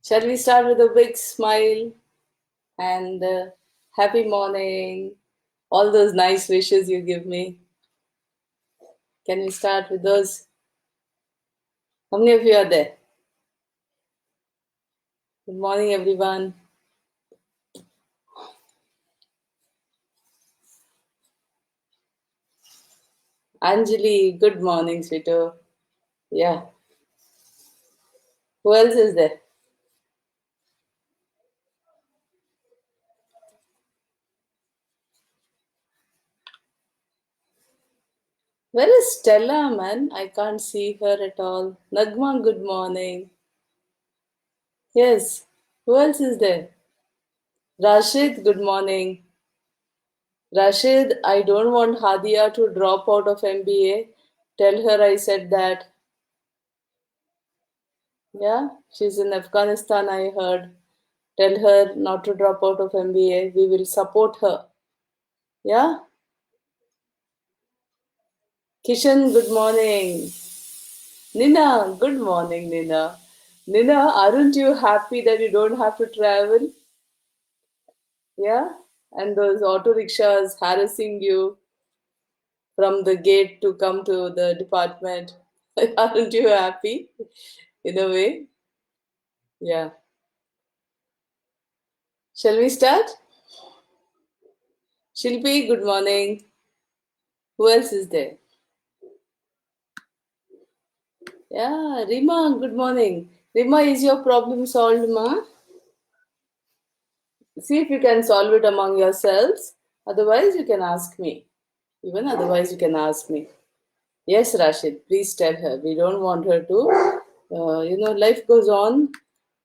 Shall we start with a big smile and happy morning? All those nice wishes you give me. Can we start with those? How many of you are there? Good morning, everyone. Anjali, good morning, sweeto. Yeah. Who else is there? Where is Stella, man? I can't see her at all. Nagma, good morning. Yes. Who else is there? Rashid, good morning. Rashid, I don't want Hadia to drop out of MBA. Tell her I said that. Yeah, she's in Afghanistan, I heard. Tell her not to drop out of MBA. We will support her. Yeah? Kishan, good morning. Nina, good morning, Nina. Nina, aren't you happy that you don't have to travel? Yeah? And those auto rickshaws harassing you from the gate to come to the department. Aren't you happy? In a way? Yeah. Shall we start? Shilpi, good morning. Who else is there? Yeah, Rima, good morning. Rima, is your problem solved, ma? See if you can solve it among yourselves. Otherwise, you can ask me. Even otherwise, you can ask me. Yes, Rashid, please tell her. We don't want her to. Life goes on.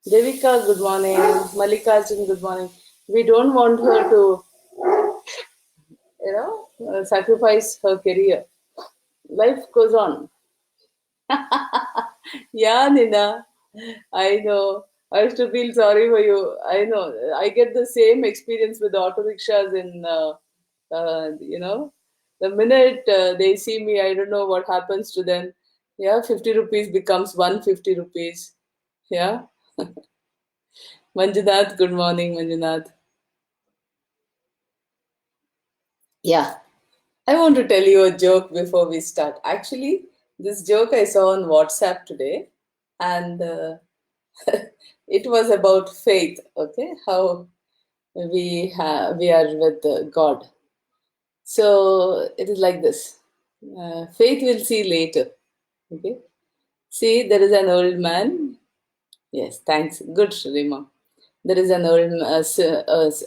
Devika, good morning. Mallikarjun, good morning. We don't want her to, sacrifice her career. Life goes on. Yeah, Nina, I know. I used to feel sorry for you. I know. I get the same experience with auto rickshaws in, the minute they see me, I don't know what happens to them. Yeah, 50 rupees becomes 150 rupees. Yeah. Manjunath, good morning, Manjunath. Yeah. I want to tell you a joke before we start. Actually, this joke I saw on WhatsApp today, and it was about faith. Okay, how we are with God. So it is like this. Faith will see later. Okay. See, there is an old man. Yes, thanks. Good, Rima. There is an old,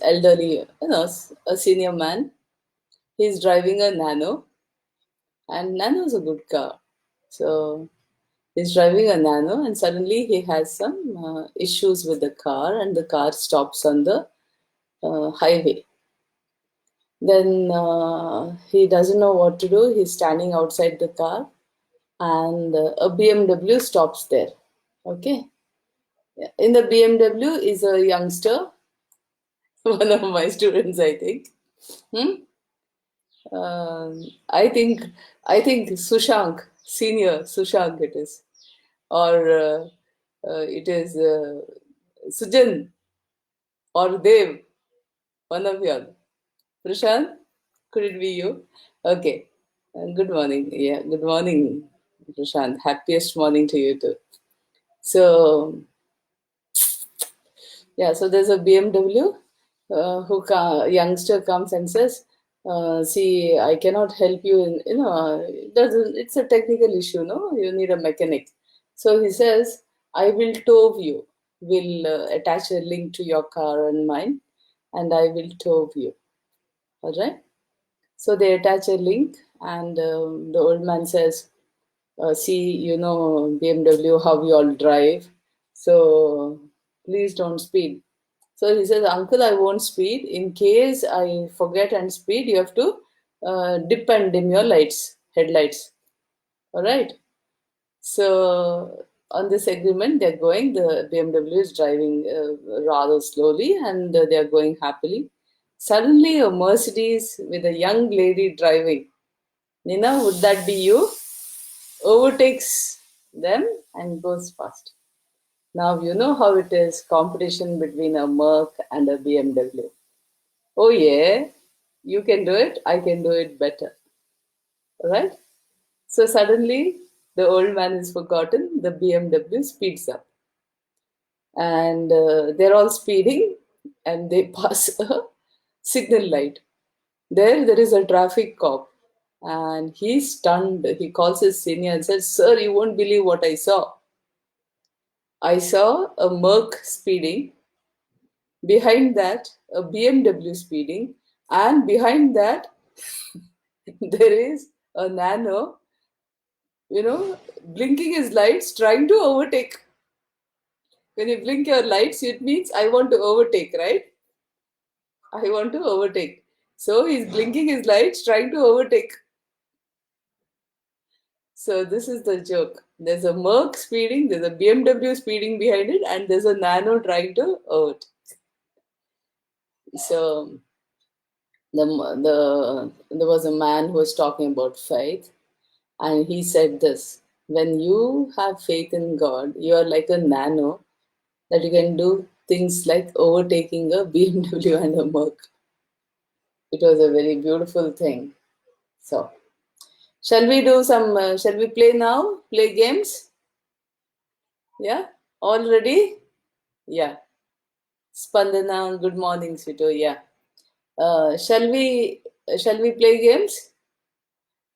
elderly, a senior man. He's driving a Nano, and Nano is a good car. So he's driving a Nano, and suddenly he has some issues with the car, and the car stops on the highway. Then he doesn't know what to do. He's standing outside the car, and a BMW stops there. Okay. In the BMW is a youngster, one of my students, I think. Hmm? I think Sushank, senior Sushank, it is, or it is Sujan or Dev, one of you all. Prashant, could it be you? Okay. Good morning. Yeah, good morning, Prashant. Happiest morning to you too. So, yeah, so there's a BMW youngster comes and says, see, I cannot help you in, it doesn't, it's a technical issue, no? You need a mechanic. So he says, I will tow you, will attach a link to your car and mine, and I will tow you. All right? So they attach a link, and the old man says, see, BMW, how we all drive. So please don't speed. So he says, Uncle, I won't speed. In case I forget and speed, you have to dip and dim your headlights. All right. So on this agreement, they're going. The BMW is driving rather slowly, and they're going happily. Suddenly, a Mercedes with a young lady driving. Nina, would that be you? Overtakes them and goes fast. Now you know how it is, competition between a Merc and a BMW. Oh yeah, you can do it, I can do it better. Right? So suddenly the old man is forgotten, the BMW speeds up. And they're all speeding and they pass a signal light. There is a traffic cop and he's stunned. He calls his senior and says, "Sir, you won't believe what I saw. I saw a Merc speeding, behind that, a BMW speeding, and behind that, there is a nano, blinking his lights, trying to overtake." When you blink your lights, it means I want to overtake, right? I want to overtake. So he's blinking his lights, trying to overtake. So this is the joke. There's a Merc speeding, there's a BMW speeding behind it, and there's a Nano trying to overtake. So there was a man who was talking about faith, and he said this: when you have faith in God, you are like a Nano that you can do things like overtaking a BMW and a Merc. It was a very beautiful thing. So, shall we do some? Shall we play now? Play games? Yeah. All ready? Yeah. Spandana. Good morning, Sito. Yeah. Shall we play games?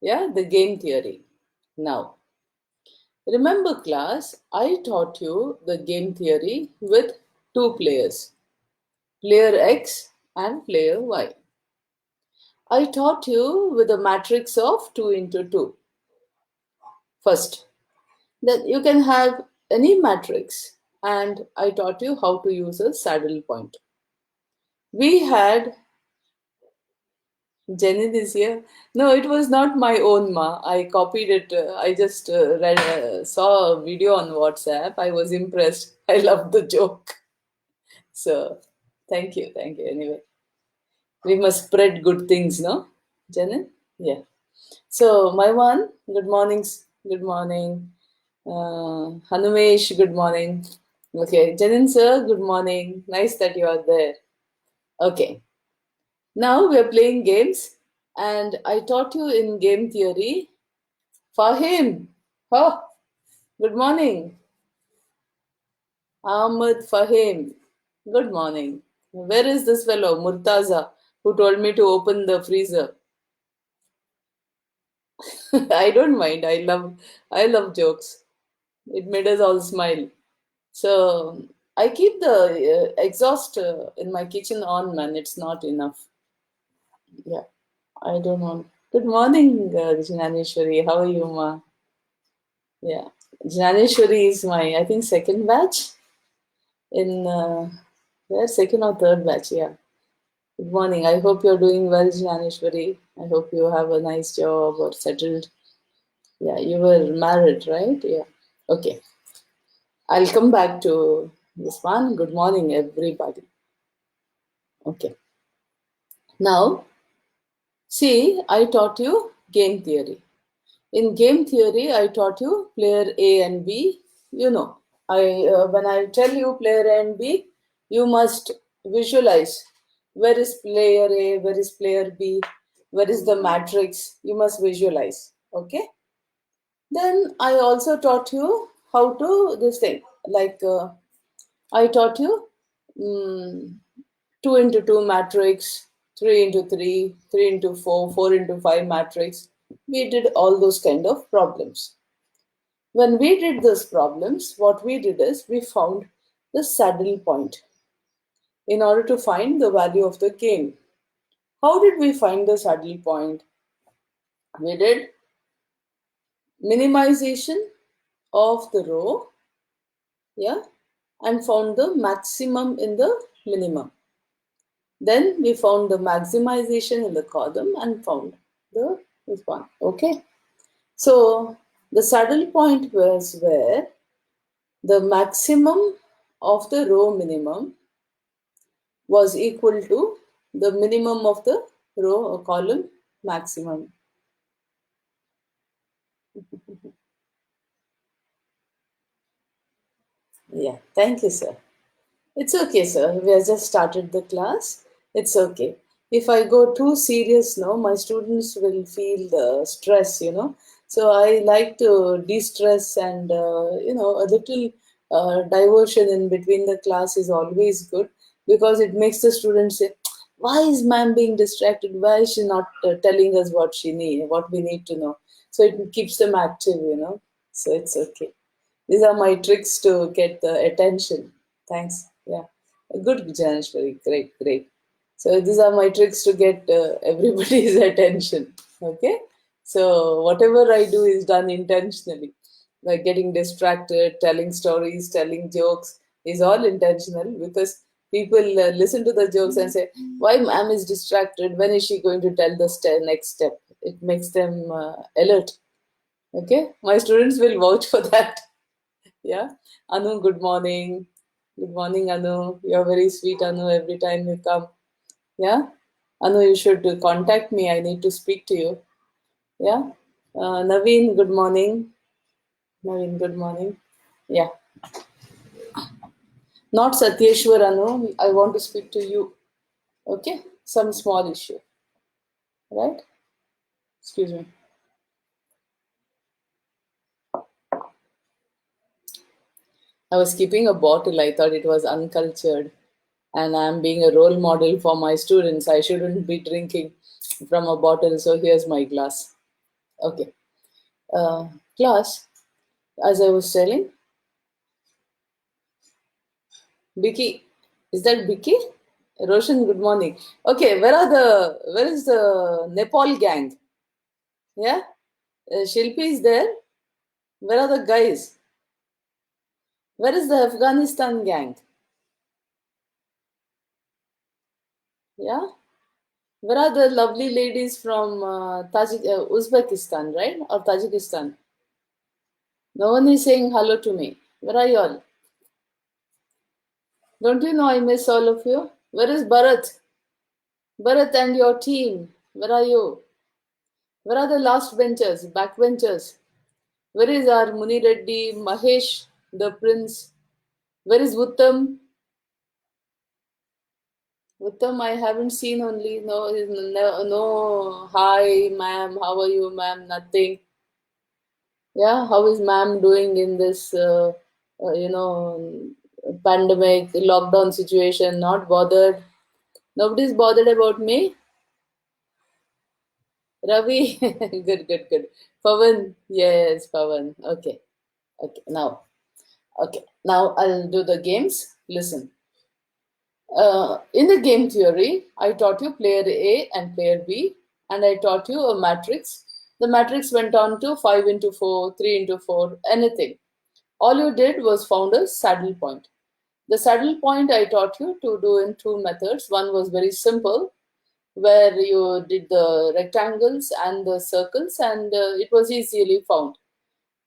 Yeah. The game theory. Now, remember, class. I taught you the game theory with two players, player X and player Y. I taught you with a matrix of 2 into 2. First, that you can have any matrix, and I taught you how to use a saddle point. We had Jenny this year. No, it was not my own ma. I copied it. I just saw a video on WhatsApp. I was impressed. I loved the joke. So, thank you, thank you. Anyway, we must spread good things, no, Jenny? Yeah. So, my one. Good mornings. Good morning. Hanumesh, good morning. Okay, Janin sir, good morning. Nice that you are there. Okay, now we are playing games, and I taught you in game theory. Fahim, oh, good morning. Ahmed Fahim, good morning. Where is this fellow, Murtaza, who told me to open the freezer? I don't mind. I love jokes. It made us all smile. So I keep the exhaust in my kitchen on, man. It's not enough. Yeah, I don't know. Good morning, Jnaneshwari. How are you, ma? Yeah, Jnaneshwari is my, I think, second batch in where second or third batch. Yeah. Good morning. I hope you're doing well, Jnaneshwari. I hope you have a nice job or settled. Yeah, you were married, right? Yeah. Okay. I'll come back to this one. Good morning, everybody. Okay. Now, see, I taught you game theory. In game theory, I taught you player A and B. You know, I when I tell you player A and B, you must visualize where is player A, where is player B, where is the matrix. You must visualize. Okay. Then I also taught you how to this thing. Like I taught you mm 2 into 2 matrix, 3 into 3, 3 into 4, 4 into 5 matrix. We did all those kind of problems. When we did those problems, what we did is we found the saddle point in order to find the value of the game. How did we find the saddle point? We did minimization of the row, yeah, and found the maximum in the minimum. Then we found the maximization in the column and found the this one. Okay. So the saddle point was where the maximum of the row minimum was equal to the minimum of the row or column maximum. Yeah, thank you, sir. It's okay, sir. We have just started the class. It's okay. If I go too serious now, my students will feel the stress, So I like to de-stress and, a little diversion in between the class is always good because it makes the students say, why is ma'am being distracted? Why is she not telling us what we need to know? So it keeps them active, So it's okay. These are my tricks to get the attention. Thanks. Yeah. Good, Janeshwari. Great, great. So these are my tricks to get everybody's attention. Okay. So whatever I do is done intentionally. Like getting distracted, telling stories, telling jokes is all intentional because people listen to the jokes and say, "Why ma'am is distracted? When is she going to tell the next step?" It makes them alert. Okay, my students will vouch for that. Yeah. Anu, good morning. Good morning, Anu. You're very sweet, Anu, every time you come. Yeah. Anu, you should contact me. I need to speak to you. Yeah. Naveen, good morning. Naveen, good morning. Yeah. Not Satyeshwar, Anu. I want to speak to you. Okay. Some small issue. Right? Excuse me. I was keeping a bottle. I thought it was uncultured. And I'm being a role model for my students. I shouldn't be drinking from a bottle. So here's my glass. Okay. Uh, Class, as I was telling, Vicky, is that Vicky? Roshan, good morning. Okay, where is the Nepal gang? Yeah, Shilpi is there. Where are the guys? Where is the Afghanistan gang? Yeah, where are the lovely ladies from Uzbekistan, right? Or Tajikistan? No one is saying hello to me. Where are you all? Don't you know I miss all of you? Where is Bharat? Bharat and your team. Where are you? Where are the last benchers, backbenchers? Where is our Muni Reddy, Mahesh, the prince? Where is Uttam? Uttam, I haven't seen only. No, no, no. Hi, ma'am. How are you, ma'am? Nothing. Yeah, how is ma'am doing in this, pandemic, lockdown situation? Not bothered. Nobody's bothered about me. Ravi, good, good, good. Pavan, yes, Pavan. Okay, okay. Now I'll do the games. Listen. In the game theory, I taught you player A and player B, and I taught you a matrix. The matrix went on to 5 into 4, 3 into 4, anything. All you did was found a saddle point. The saddle point I taught you to do in two methods. One was very simple, where you did the rectangles and the circles, and it was easily found.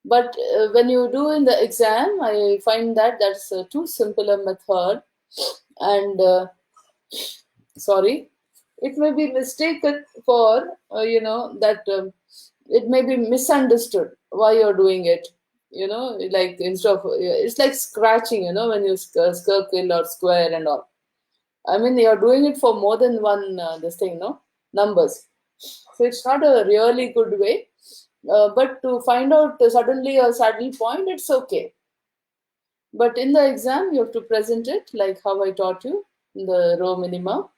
But when you do in the exam, I find that that's a too simple a method, and sorry, it may be mistaken for that it may be misunderstood why you're doing it. Like instead of it's like scratching. When you circle or square and all. I mean, you're doing it for more than one this thing, no numbers. So it's not a really good way. But to find out suddenly a saddle point, it's okay. But in the exam, you have to present it like how I taught you, the row minima,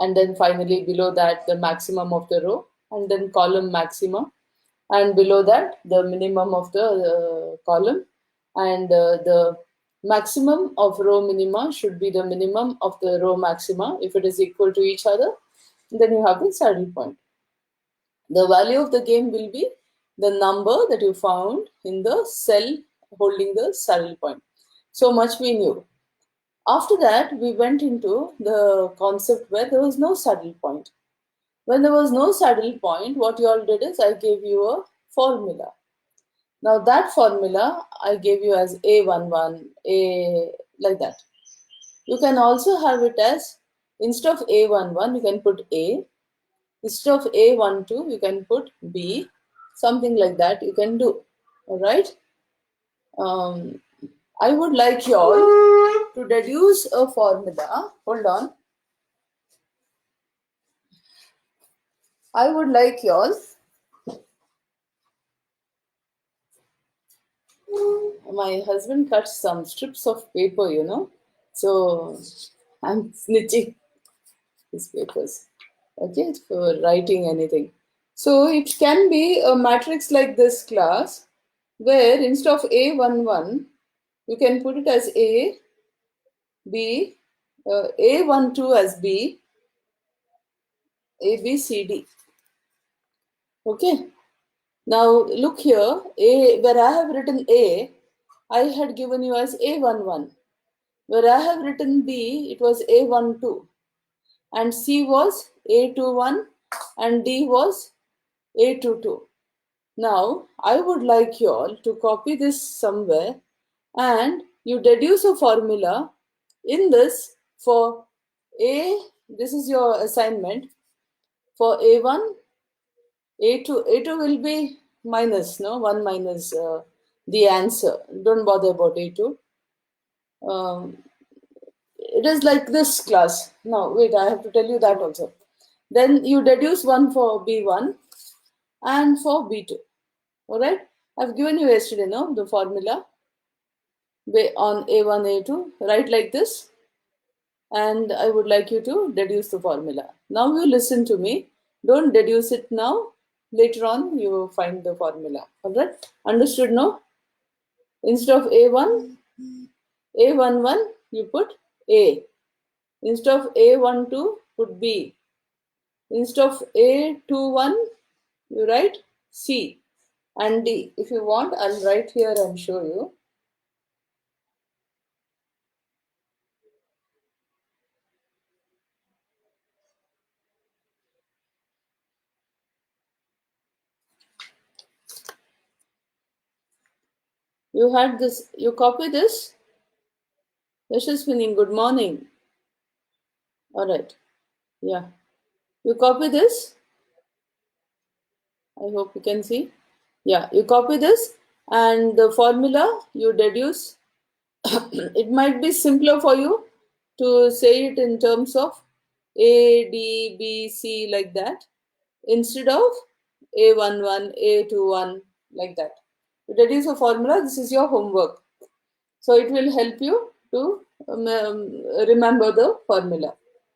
and then finally below that the maximum of the row, and then column maxima, and below that the minimum of the column, and the maximum of row minima should be the minimum of the row maxima. If it is equal to each other, then you have the saddle point. The value of the game will be the number that you found in the cell holding the saddle point. So much we knew. After that, we went into the concept where there was no saddle point. When there was no saddle point, what you all did is I gave you a formula. Now that formula I gave you as A11, A like that. You can also have it as instead of A11, you can put A. Instead of A12, you can put B. Something like that you can do. All right. Um, I would like you all to deduce a formula. Hold on. I would like you all. My husband cuts some strips of paper, so I'm snitching his papers, okay, for writing anything. So it can be a matrix like this class, where instead of A11, you can put it as A, B, A12 as B, A, B, C, D. Okay. Now look here, A, where I have written A, I had given you as A11. Where I have written B, it was A12. And C was A21 and D was A22. Now, I would like you all to copy this somewhere and you deduce a formula in this for A, this is your assignment, for A1, A2, A2 will be minus, no, 1 minus the answer. Don't bother about A2. It is like this class. Now, wait, I have to tell you that also. Then you deduce one for B1 and for B2. All right? I've given you yesterday, no, the formula on A1, A2. Write like this. And I would like you to deduce the formula. Now you listen to me. Don't deduce it now. Later on, you will find the formula. All right? Understood, no? Instead of A1, A11, you put A. Instead of A12, put B. Instead of A21, you write C and D. If you want, I'll write here and show you. You had this, you copy this. Yashaswini, good morning. All right. Yeah. You copy this. I hope you can see. Yeah, you copy this and the formula you deduce. It might be simpler for you to say it in terms of A, D, B, C like that instead of A11, A21 like that. You deduce a formula. This is your homework. So it will help you to remember the formula.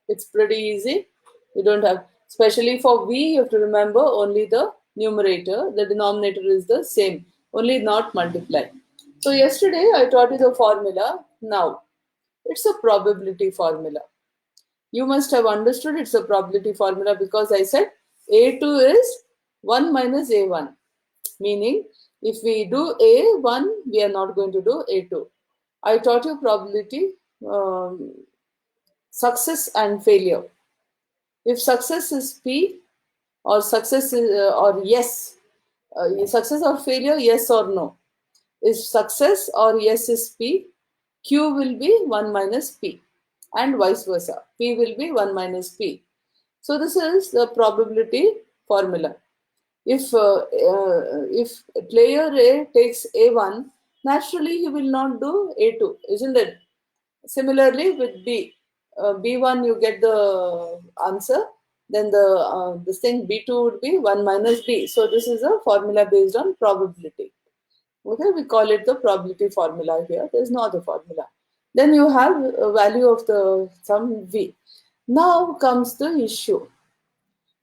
It's pretty easy. You don't have, especially for V, you have to remember only the numerator. The denominator is the same, only not multiply. So yesterday I taught you the formula. Now it's a probability formula. You must have understood it's a probability formula because I said A2 is 1 minus A1. Meaning, if we do A1, we are not going to do A2. I taught you probability, success and failure. If success is P or success is, or yes, success or failure, yes or no. If success or yes is P, Q will be 1 minus P and vice versa. P will be 1 minus P. So this is the probability formula. If player A takes A1, naturally he will not do A2, isn't it? Similarly with B, B1 you get the answer, then the this thing B2 would be 1 minus B. So this is a formula based on probability. Okay, we call it the probability formula here. There is no other formula. Then you have a value of the sum V. Now comes the issue.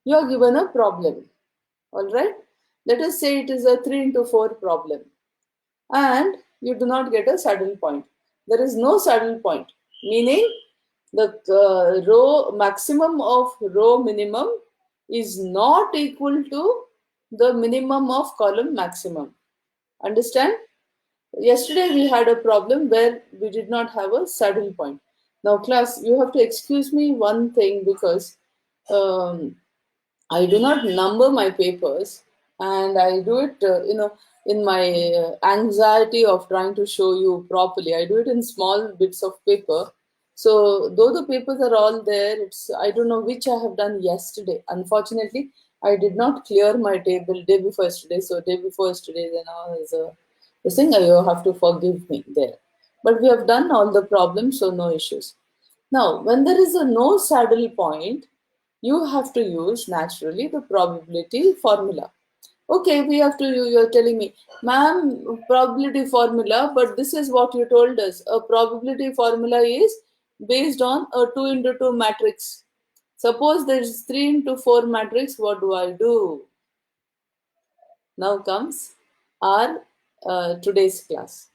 You are given a problem. All right. Let us say it is a 3 into 4 problem and you do not get a saddle point. There is no saddle point, meaning the row maximum of row minimum is not equal to the minimum of column maximum. Understand? Yesterday we had a problem where we did not have a saddle point. Now class, you have to excuse me one thing because I do not number my papers and I do it, in my anxiety of trying to show you properly. I do it in small bits of paper. So though the papers are all there, I don't know which I have done yesterday. Unfortunately, I did not clear my table day before yesterday. So day before yesterday, then I was this thing. You have to forgive me there. But we have done all the problems, so no issues. Now, when there is a no saddle point, you have to use naturally the probability formula. Okay, we have to, you're telling me, ma'am, probability formula, but this is what you told us. A probability formula is based on a 2 into 2 matrix. Suppose there is 3 into 4 matrix, what do I do? Now comes our today's class.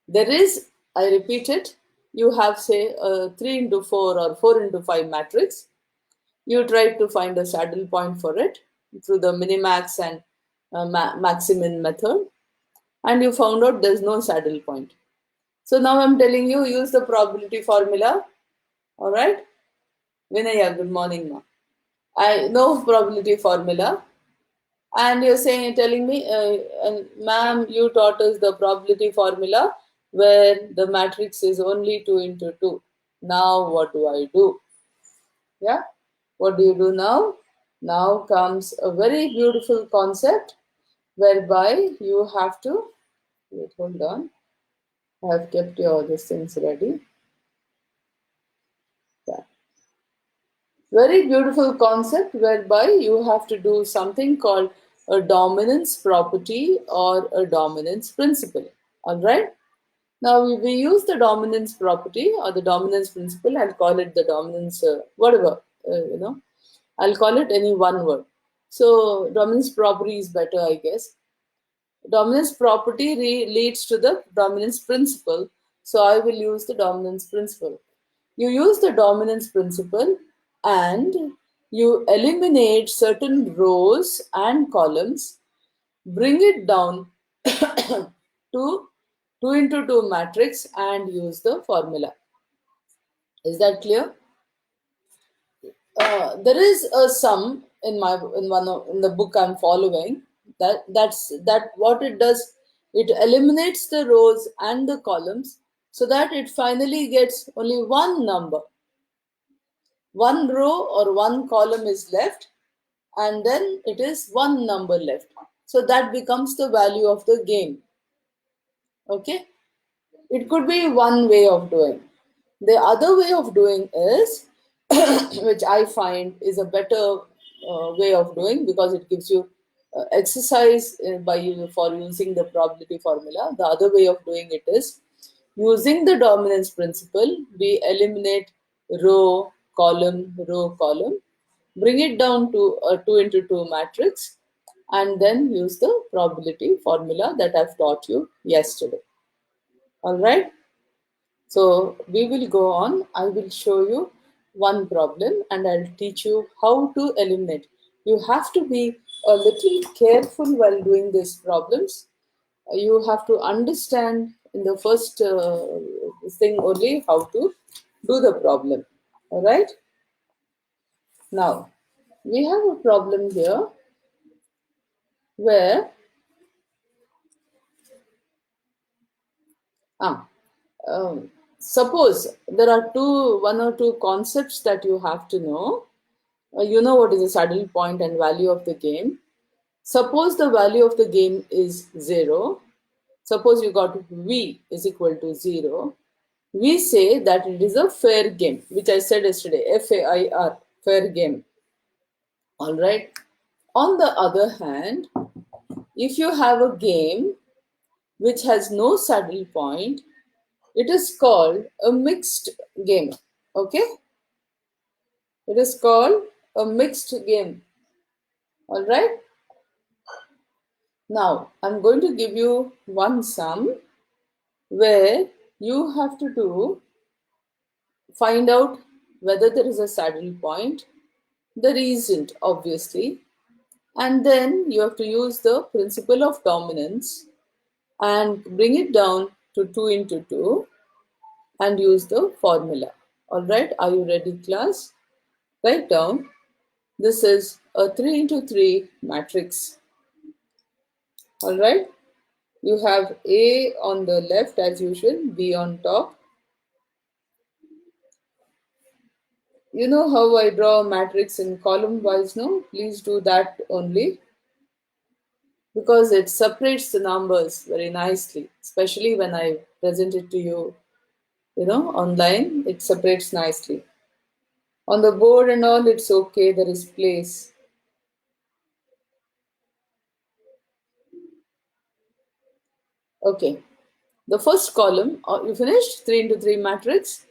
There is, I repeat it, you have say a 3 into 4 or 4 into 5 matrix. You try to find a saddle point for it through the minimax and maximin method, and you found out there's no saddle point. So now I'm telling you, use the probability formula. All right, Vinaya, good morning, ma. I know probability formula, and you're telling me, ma'am, you taught us the probability formula where the matrix is only 2 into 2. Now what do I do? Yeah, what do you do now? Now comes a very beautiful concept whereby you have to, wait, hold on. I have kept your these things ready. Yeah. Very beautiful concept whereby you have to do something called a dominance property or a dominance principle. All right. Now we use the dominance property or the dominance principle. I'll call it the dominance, whatever, I'll call it any one word. So dominance property is better, I guess. Dominance property leads to the dominance principle. So I will use the dominance principle. You use the dominance principle and you eliminate certain rows and columns, bring it down to 2 into 2 matrix and use the formula. Is that clear? There is a sum in the book I'm following that what it does, it eliminates the rows and the columns so that it finally gets only one number. One row or one column is left, and then it is one number left. So that becomes the value of the game. Okay, it could be one way of doing. The other way of doing is, which I find is a better way of doing because it gives you exercise for using the probability formula. The other way of doing it is using the dominance principle. We eliminate row, column, bring it down to a 2 into 2 matrix, and then use the probability formula that I've taught you yesterday. All right. So we will go on. I will show you one problem and I'll teach you how to eliminate. You have to be a little careful while doing these problems. You have to understand in the first thing only how to do the problem. All right. Now we have a problem here where suppose there are one or two concepts that you have to know. You know what is the saddle point and value of the game. Suppose the value of the game is 0. Suppose you got V is equal to 0. We say that it is a fair game, which I said yesterday, FAIR, fair game. All right. On the other hand, if you have a game which has no saddle point, it is called a mixed game. Okay? It is called a mixed game. All right? Now, I'm going to give you one sum where you have to find out whether there is a saddle point. There isn't, obviously. And then you have to use the principle of dominance and bring it down to 2 into 2 and use the formula. All right, are you ready, class? Write down. This is a 3 into 3 matrix. All right. You have A on the left as usual, B on top. You know how I draw a matrix in column wise now? Please do that only. because it separates the numbers very nicely, especially when I present it to you, online, it separates nicely. On the board and all, it's okay, there is place. Okay, the first column, you finished? 3 into 3 matrix.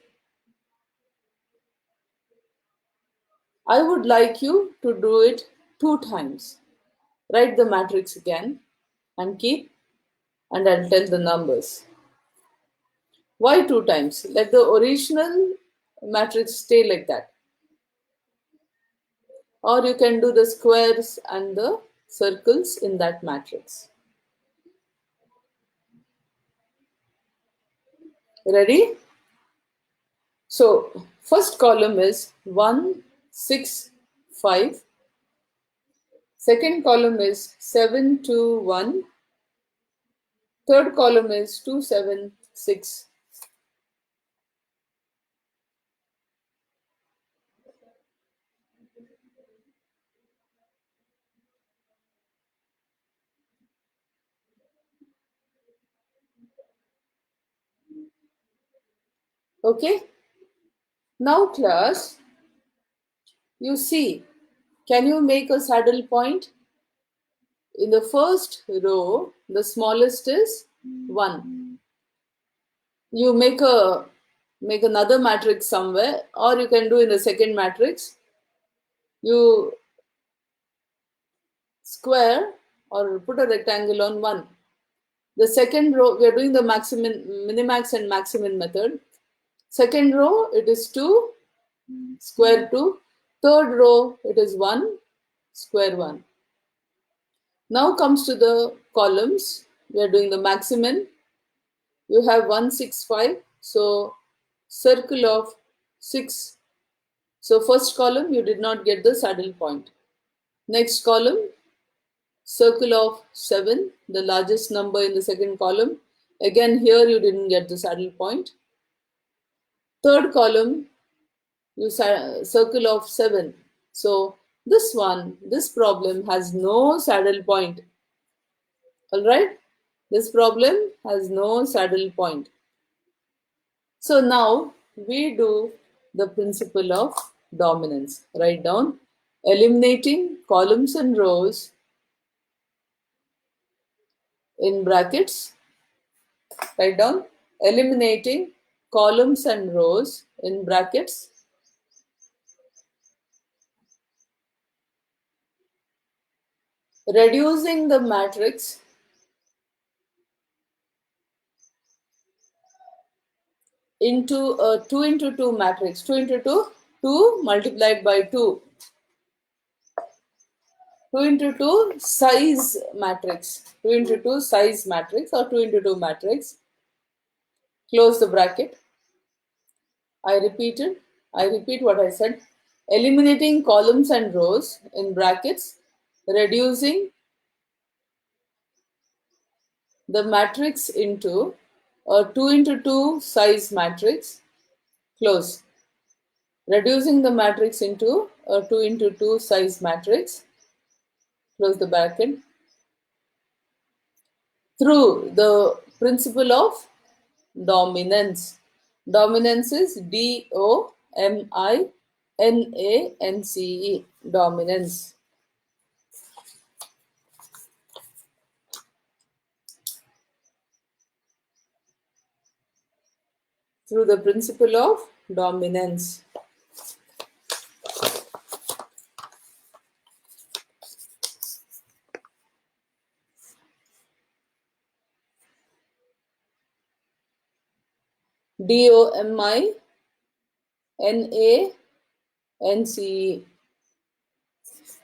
I would like you to do it 2 times. Write the matrix again and keep, and I'll tell the numbers. Why 2 times? Let the original matrix stay like that. Or you can do the squares and the circles in that matrix. Ready? So, first column is 1, 6, 5. Second column is 7, 2, 1. Third column is 2, 7, 6. Okay? Now, class, you see, can you make a saddle point? In the first row, the smallest is 1. You make another matrix somewhere, or you can do in the second matrix. You square or put a rectangle on 1. The second row, we are doing the minimax and maximin method. Second row, it is 2, square 2. Third row, it is 1, square 1. Now comes to the columns. We are doing the maximin. You have 1, 6, 5. So circle of 6. So first column, you did not get the saddle point. Next column, circle of 7, the largest number in the second column. Again, here you didn't get the saddle point. Third column, you circle of 7. So this problem has no saddle point. Alright? This problem has no saddle point. So now we do the principle of dominance. Write down eliminating columns and rows in brackets. Write down eliminating columns and rows in brackets. Reducing the matrix into a 2 into 2 matrix. 2 into 2, 2 multiplied by 2. 2 into 2 size matrix. 2 into 2 size matrix or 2 into 2 matrix. Close the bracket. I repeat what I said. Eliminating columns and rows in brackets, reducing the matrix into a 2 into 2 size matrix, close. Reducing the matrix into a 2 into 2 size matrix, close the bracket. Through the principle of dominance. Dominance is D-O-M-I-N-A-N-C-E, dominance. Through the principle of dominance. D-O-M-I-N-A-N-C-E,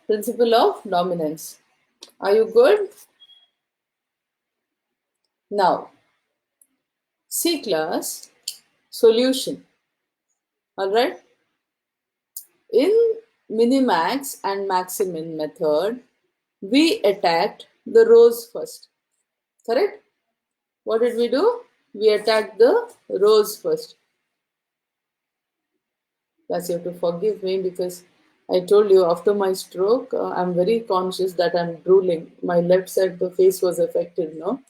principle of dominance. Are you good? Now, C class, solution. Alright? In minimax and maximin method, we attacked the rows first. Correct? What did we do? We attacked the rows first. Plus, you have to forgive me because I told you after my stroke, I'm very conscious that I'm drooling. My left side, the face was affected, no?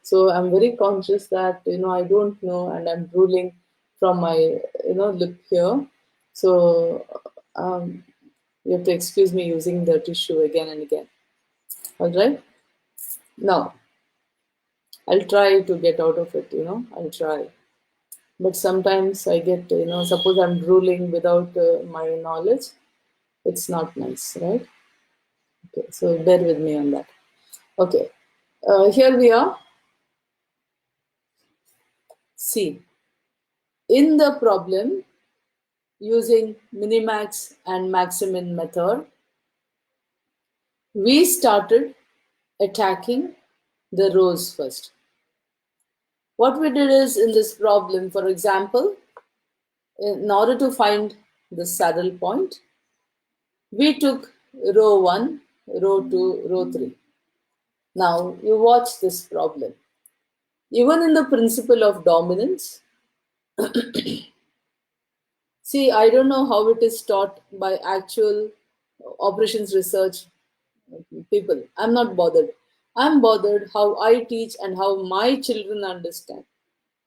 So I'm very conscious that, I don't know, and I'm drooling from my, lip here. So you have to excuse me using the tissue again and again. All right? Now, I'll try to get out of it, I'll try. But sometimes I get, suppose I'm drooling without my knowledge, it's not nice, right? Okay, so bear with me on that. Okay, here we are. See, in the problem using minimax and maximin method, we started attacking the rows first. What we did is in this problem, for example, in order to find the saddle point, we took row 1, row 2, row 3. Now you watch this problem. Even in the principle of dominance, see, I don't know how it is taught by actual operations research people. I'm not bothered. I'm bothered how I teach and how my children understand.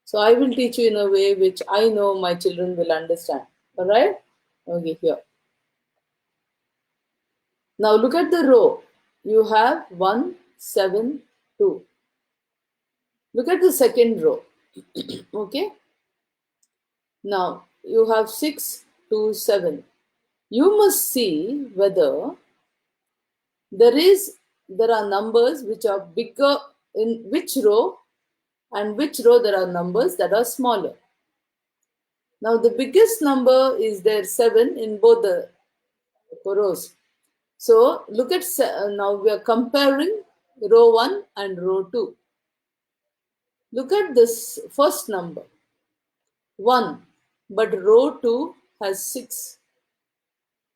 So I will teach you in a way which I know my children will understand. All right? Okay, here. Now look at the row. You have 1, 7, 2. Look at the second row. Okay? Now you have 6, 2, 7. You must see whether there are numbers which are bigger in which row and which row there are numbers that are smaller. Now the biggest number is there 7 in both the rows. So look at now we are comparing row 1 and row 2. Look at this first number 1, but row 2 has 6.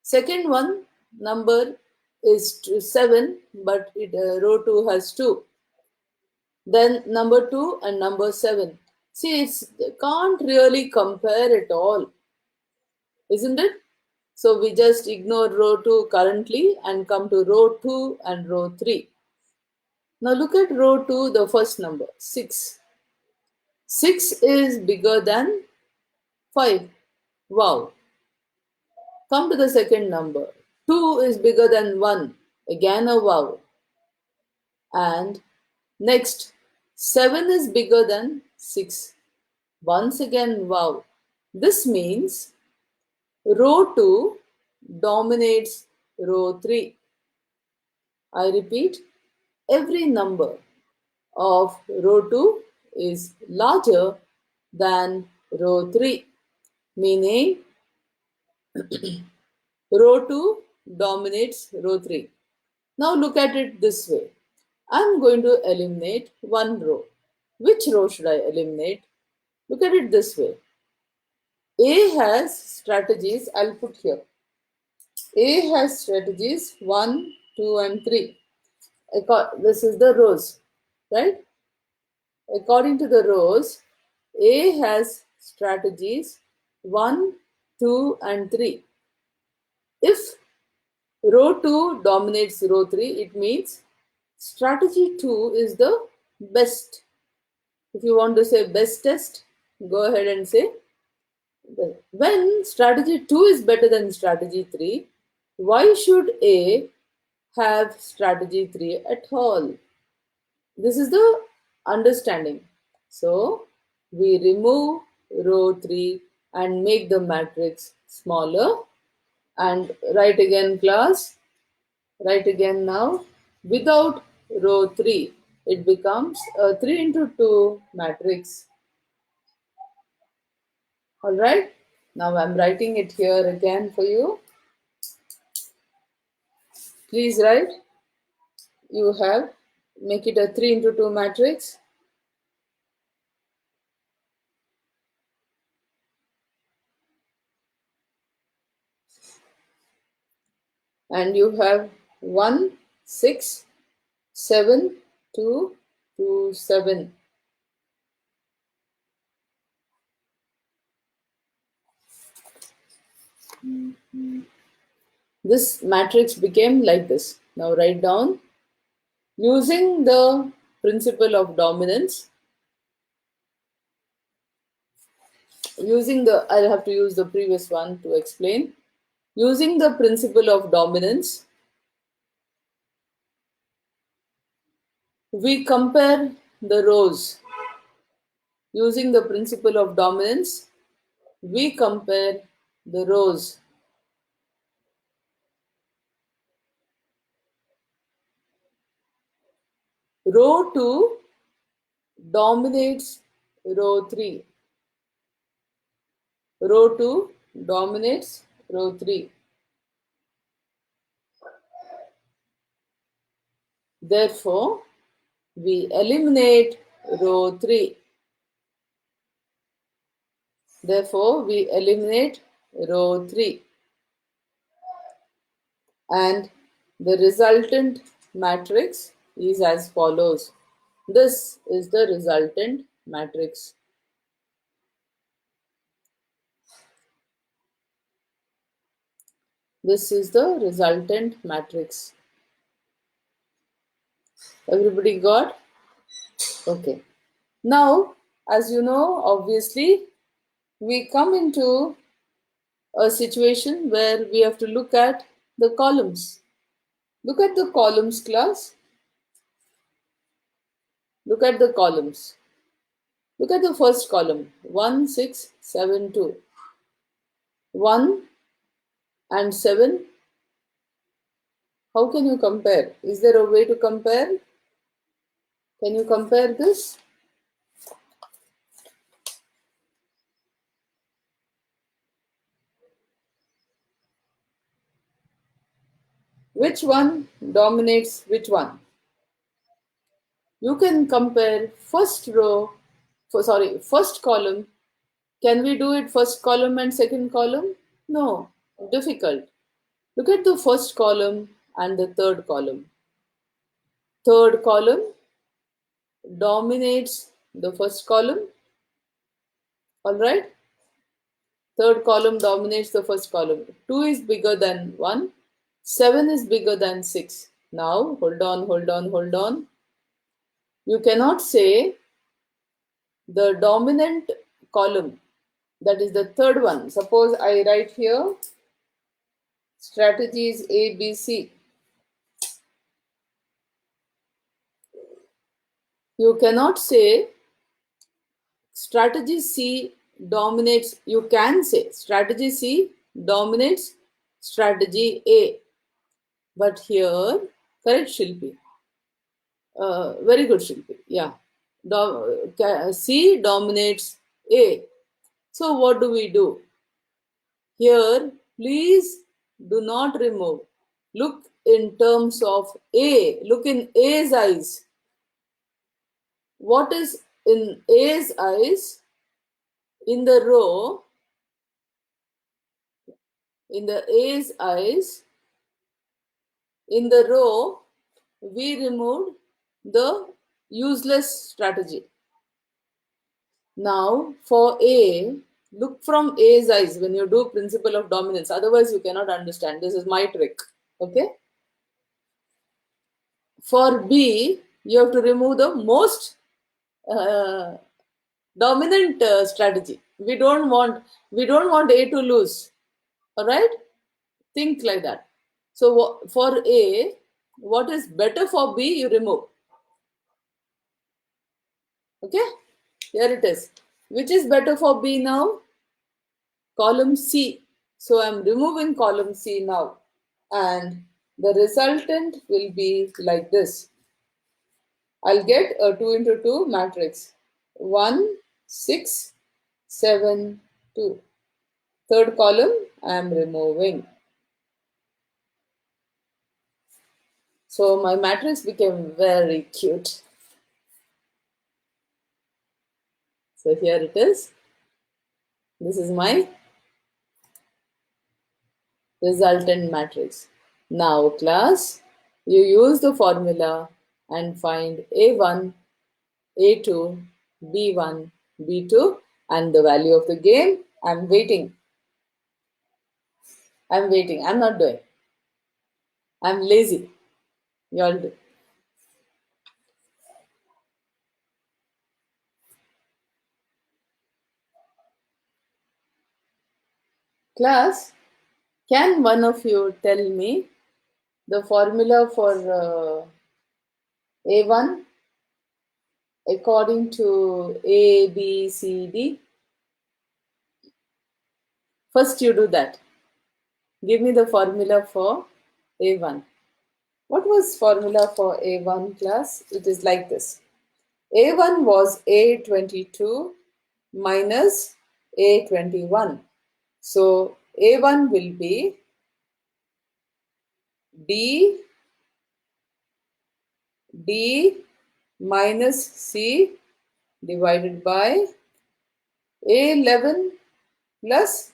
Second one number is 7, but row 2 has 2. Then number 2 and number 7. See, it's can't really compare at all, isn't it? So we just ignore row 2 currently and come to row 2 and row 3. Now look at row 2, the first number, 6. 6 is bigger than 5. Wow. Come to the second number. 2 is bigger than 1. Again a wow. And next, 7 is bigger than 6. Once again, wow. This means row 2 dominates row 3. I repeat, every number of row 2 is larger than row 3, meaning row 2 dominates row 3. Now look at it this way. I'm going to eliminate one row. Which row should I eliminate? Look at it this way. A has strategies, I'll put here. A has strategies 1, 2, and 3. This is the rows, right? According to the rows, A has strategies 1, 2, and 3. If row 2 dominates row 3, it means strategy 2 is the best. If you want to say bestest, go ahead and say. When strategy 2 is better than strategy 3, why should A have strategy 3 at all? This is the understanding. So we remove row 3 and make the matrix smaller. And write again, class. Write again now. Without row 3, it becomes a 3 into 2 matrix. All right. Now I'm writing it here again for you. Please write. You have, make it a 3 into 2 matrix. And you have 1, 6, 7, 2, 2, 7. This matrix became like this. Now write down, using the principle of dominance, I'll have to use the previous one to explain. Using the principle of dominance, we compare the rows. Using the principle of dominance, we compare the rows. Row 2 dominates row 3. Row 2 dominates row 3. Therefore, we eliminate row 3. Therefore, we eliminate row 3. And the resultant matrix is as follows. This is the resultant matrix. This is the resultant matrix. Everybody got? Okay. Now, as you know, obviously, we come into a situation where we have to look at the columns. Look at the columns, class. Look at the columns. Look at the first column, 1, 6, 7, 2. 1 and 7. How can you compare? Is there a way to compare? Can you compare this? Which one dominates which one? You can compare first column. Can we do it first column and second column? No, difficult. Look at the first column and the third column. Third column dominates the first column. All right? Third column dominates the first column. 2 is bigger than 1. 7 is bigger than 6. Now, hold on. You cannot say the dominant column, that is the third one. Suppose I write here strategies A, B, C. You cannot say strategy C dominates, you can say strategy C dominates strategy A. But here, correct Shilpi. Very good Shilpi. Yeah. C dominates A. So what do we do? Here, please do not remove. Look in terms of A. Look in A's eyes. What is in A's eyes? In the row, in the A's eyes, in the row, we removed the useless strategy. Now, for A, look from A's eyes when you do principle of dominance. Otherwise, you cannot understand. This is my trick. Okay? For B, you have to remove the most dominant strategy. We don't want A to lose. All right? Think like that. So for A, what is better for B, you remove. Okay? Here it is. Which is better for B now? Column C. So I'm removing column C now. And the resultant will be like this. I'll get a 2 into 2 matrix. 1, 6, 7, 2. Third column I am removing. So my matrix became very cute. So here it is. This is my resultant matrix. Now class, you use the formula and find A1, A2, B1, B2 and the value of the game. I'm waiting. I'm not doing. I'm lazy. Y'all do. Class, can one of you tell me the formula for A1 according to A, B, C, D? First, you do that. Give me the formula for A1. What was formula for A1, class? It is like this. A1 was A22 minus A21. So A1 will be D minus C divided by A11 plus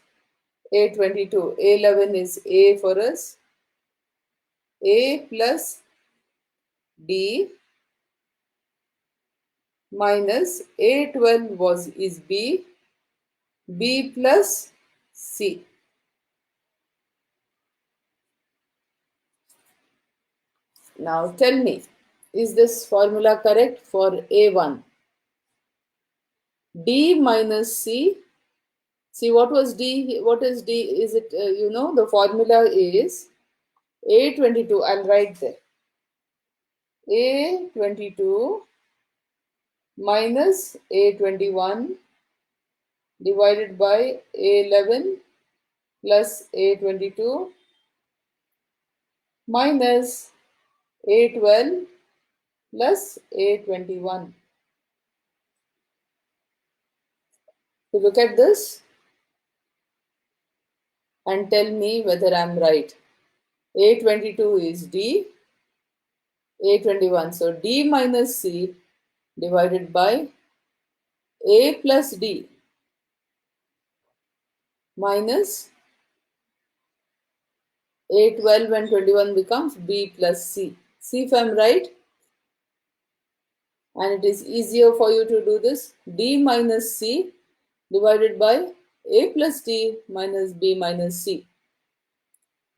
A22. A11 is A for us. A plus D minus A12 is B plus C. Now tell me, is this formula correct for A1? D minus C. See, what was D? What is D? Is it, the formula is A22. I'll write there. A22 minus A21 divided by A11 plus A22 minus A12 plus A21. So look at this and tell me whether I'm right. A22 is D, A21. So D minus C divided by A plus D minus A12 and 21 becomes B plus C. See if I'm right? And it is easier for you to do this. D minus C divided by A plus D minus B minus C.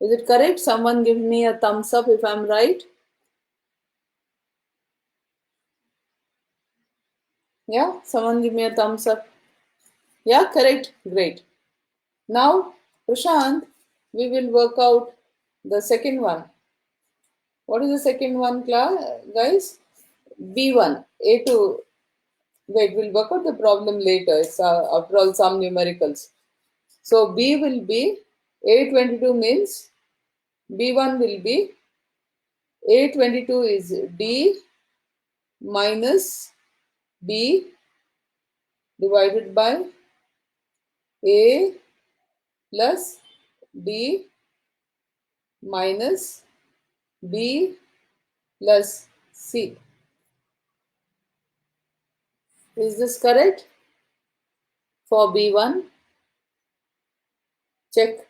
Is it correct? Someone give me a thumbs up if I'm right. Yeah, someone give me a thumbs up. Yeah, correct. Great. Now, Prashant, we will work out the second one. What is the second one, guys? B1, A2. Wait, we'll work out the problem later. It's after all some numericals. So B will be A22 means B1 will be A22 is D minus B divided by A plus D minus B plus C. Is this correct? For B1, check.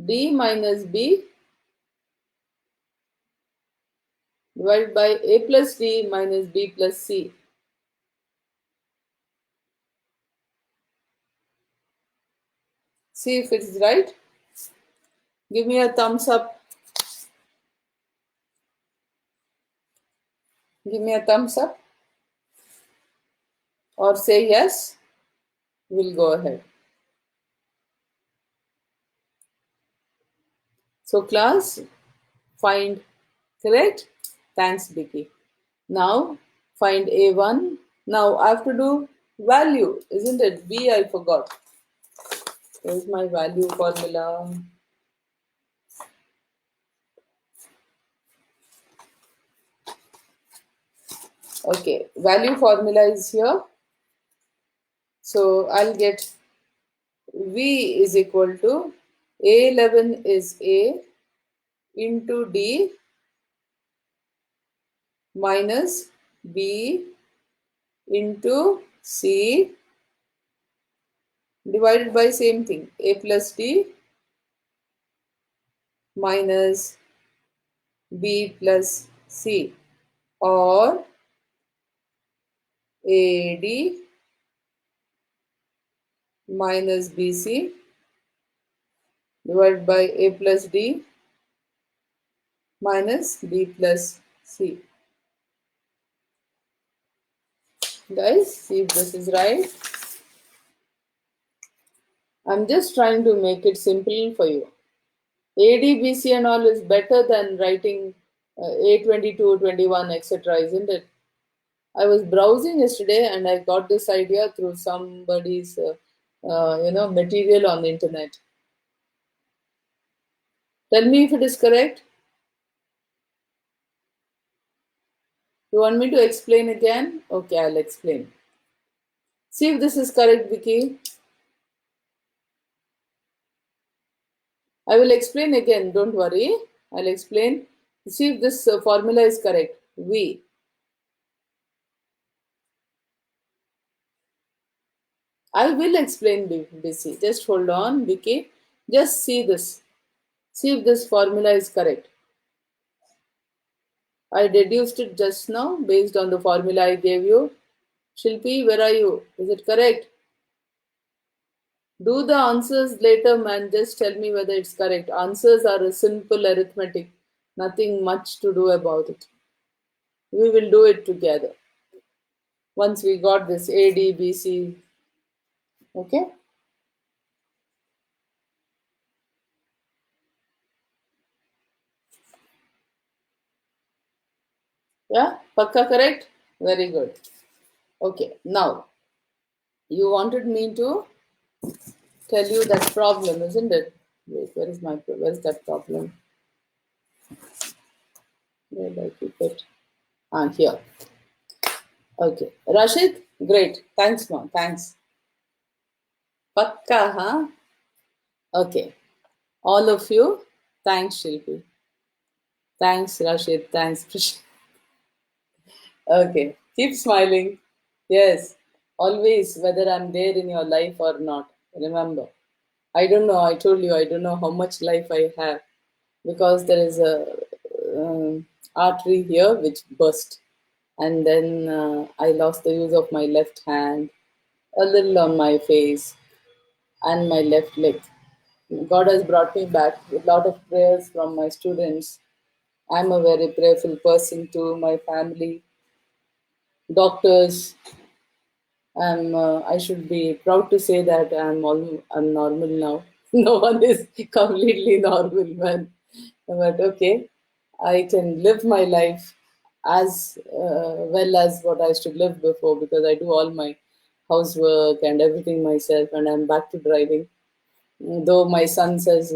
D minus B divided by A plus D minus B plus C. See if it's right. Give me a thumbs up. Give me a thumbs up. Or say yes. We'll go ahead. So class, find correct. Thanks, Vicky. Now find A1. Now I have to do value, isn't it? B I forgot. Here's my value formula. Okay, value formula is here. So I'll get V is equal to A11 is A into D minus B into C divided by same thing, A plus D minus B plus C, or AD minus BC divided by A plus D minus B plus C. Guys, see if this is right. I'm just trying to make it simple for you. ADBC and all is better than writing A22, 21, etc., isn't it? I was browsing yesterday and I got this idea through somebody's, material on the internet. Tell me if it is correct. You want me to explain again? Okay, I'll explain. See if this is correct, Vicky. I will explain again, don't worry. I'll explain. See if this formula is correct. V. I will explain, BC. Just hold on, Vicky. Just see this. See if this formula is correct. I deduced it just now based on the formula I gave you. Shilpi, where are you? Is it correct? Do the answers later, man. Just tell me whether it's correct. Answers are a simple arithmetic. Nothing much to do about it. We will do it together. Once we got this A, D, B, C. Okay? Yeah? Pakka correct? Very good. Okay. Now, you wanted me to tell you that problem, isn't it? Wait, where is that problem? Where did I keep it? Here. Okay. Rashid, great. Thanks, mom. Thanks. Pakka, huh? Okay. All of you, thanks, Shilpi. Thanks, Rashid. Thanks, Krish. Okay. Keep smiling. Yes. Always, whether I'm there in your life or not. Remember. I don't know. I told you, I don't know how much life I have because there is a artery here which burst. And then I lost the use of my left hand, a little on my face, and my left leg. God has brought me back with a lot of prayers from my students. I'm a very prayerful person to my family, doctors. I should be proud to say that I'm normal now. No one is completely normal, man. But okay, I can live my life as well as what I used to live before because I do all my housework and everything myself, and I'm back to driving. Though my son says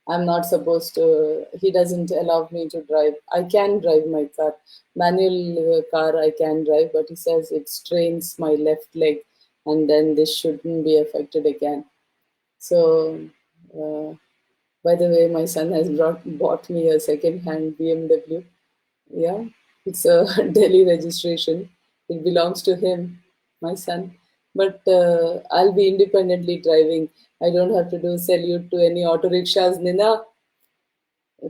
I'm not supposed to, he doesn't allow me to drive. I can drive my car, manual car I can drive, but he says it strains my left leg and then this shouldn't be affected again. So, uh, by the way, my son has bought me a second-hand BMW. Yeah, it's a Delhi registration. It belongs to him, my son. But I'll be independently driving. I don't have to do salute to any auto rickshaws, Nina.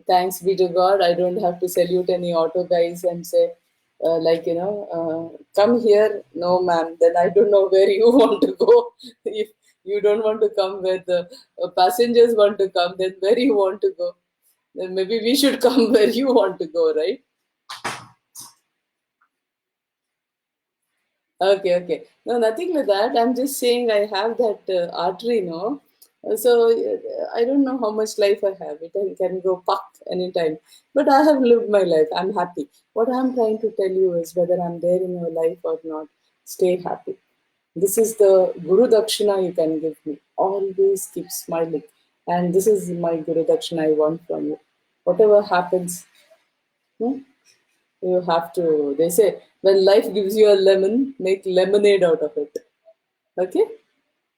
Thanks be to God, I don't have to salute any auto guys and say, come here. No, ma'am. Then I don't know where you want to go. If you don't want to come where the passengers want to come, then where you want to go? Then maybe we should come where you want to go, right? Okay, okay. No, nothing like that. I'm just saying I have that artery, no? I don't know how much life I have. It can go puck anytime. But I have lived my life. I'm happy. What I'm trying to tell you is whether I'm there in your life or not, stay happy. This is the Guru Dakshina you can give me. Always keep smiling. And this is my Guru Dakshina I want from you. Whatever happens, hmm, you have to, they say, when life gives you a lemon, make lemonade out of it. Okay?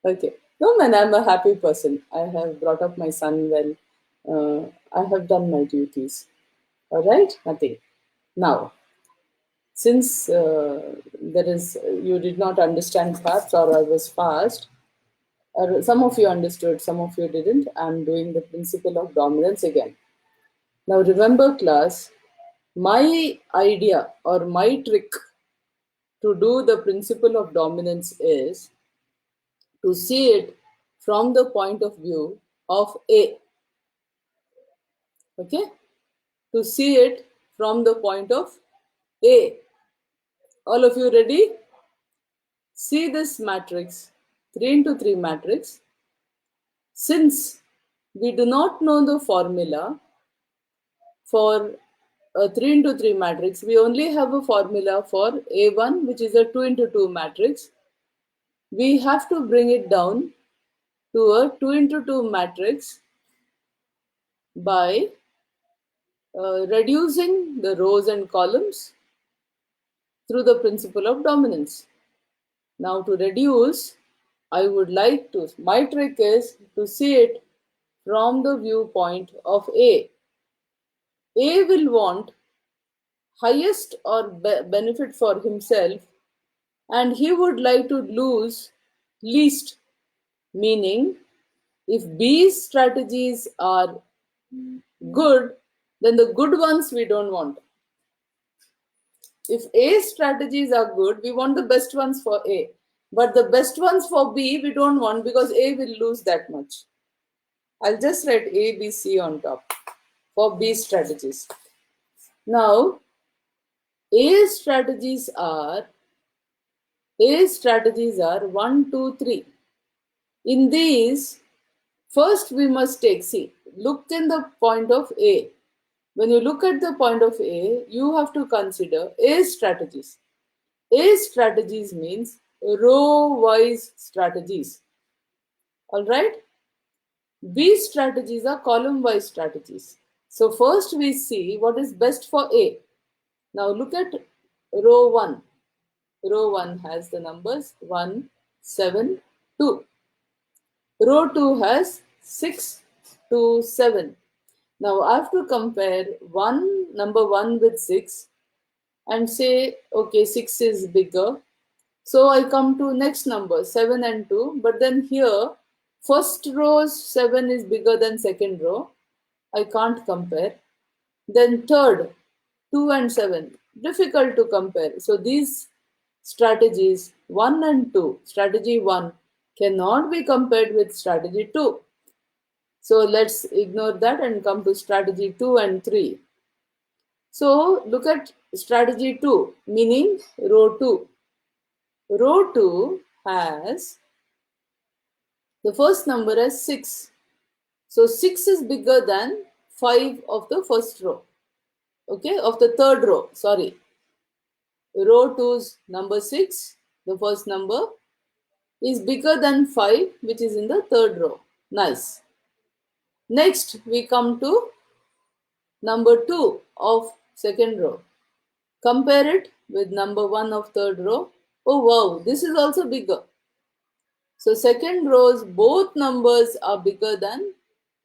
Okay. No, man, I'm a happy person. I have brought up my son well. I have done my duties. All right? Nothing. Now, since you did not understand fast or I was fast, or some of you understood, some of you didn't, I'm doing the principle of dominance again. Now, remember, class, my idea or my trick to do the principle of dominance is to see it from the point of view of A. Okay, to see it from the point of A. All of you ready? See this matrix, 3 into 3 matrix. Since we do not know the formula for a 3 into 3 matrix, we only have a formula for A1, which is a 2 into 2 matrix. We have to bring it down to a 2 into 2 matrix by reducing the rows and columns through the principle of dominance. Now to reduce, I would like to, my trick is to see it from the viewpoint of A. A will want highest or benefit for himself, and he would like to lose least, meaning if B's strategies are good, then the good ones we don't want. If A's strategies are good, we want the best ones for A. But the best ones for B, we don't want because A will lose that much. I'll just write A, B, C on top for B strategies. Now, A's strategies are 1, 2, 3. In these, first we must take, see, look in the point of A. When you look at the point of A, you have to consider A's strategies. A's strategies means row-wise strategies. All right? B strategies are column-wise strategies. So first we see what is best for A. Now look at row 1. Row 1 has the numbers 1, 7, 2. Row 2 has 6, 2, 7. Now I have to compare number 1 with 6 and say, okay, 6 is bigger. So I come to next number, 7 and 2. But then here, first row's 7 is bigger than second row. I can't compare. Then third, 2 and 7. Difficult to compare. So these strategies 1 and 2, strategy 1 cannot be compared with strategy 2. So let's ignore that and come to strategy 2 and 3. So look at strategy 2, meaning row 2. Row 2 has the first number as 6. So 6 is bigger than 5 of the first row. Okay, of the third row, sorry. Row 2's number 6, the first number, is bigger than 5, which is in the third row. Nice. Next, we come to number 2 of second row. Compare it with number 1 of third row. Oh wow, this is also bigger. So second row's both numbers are bigger than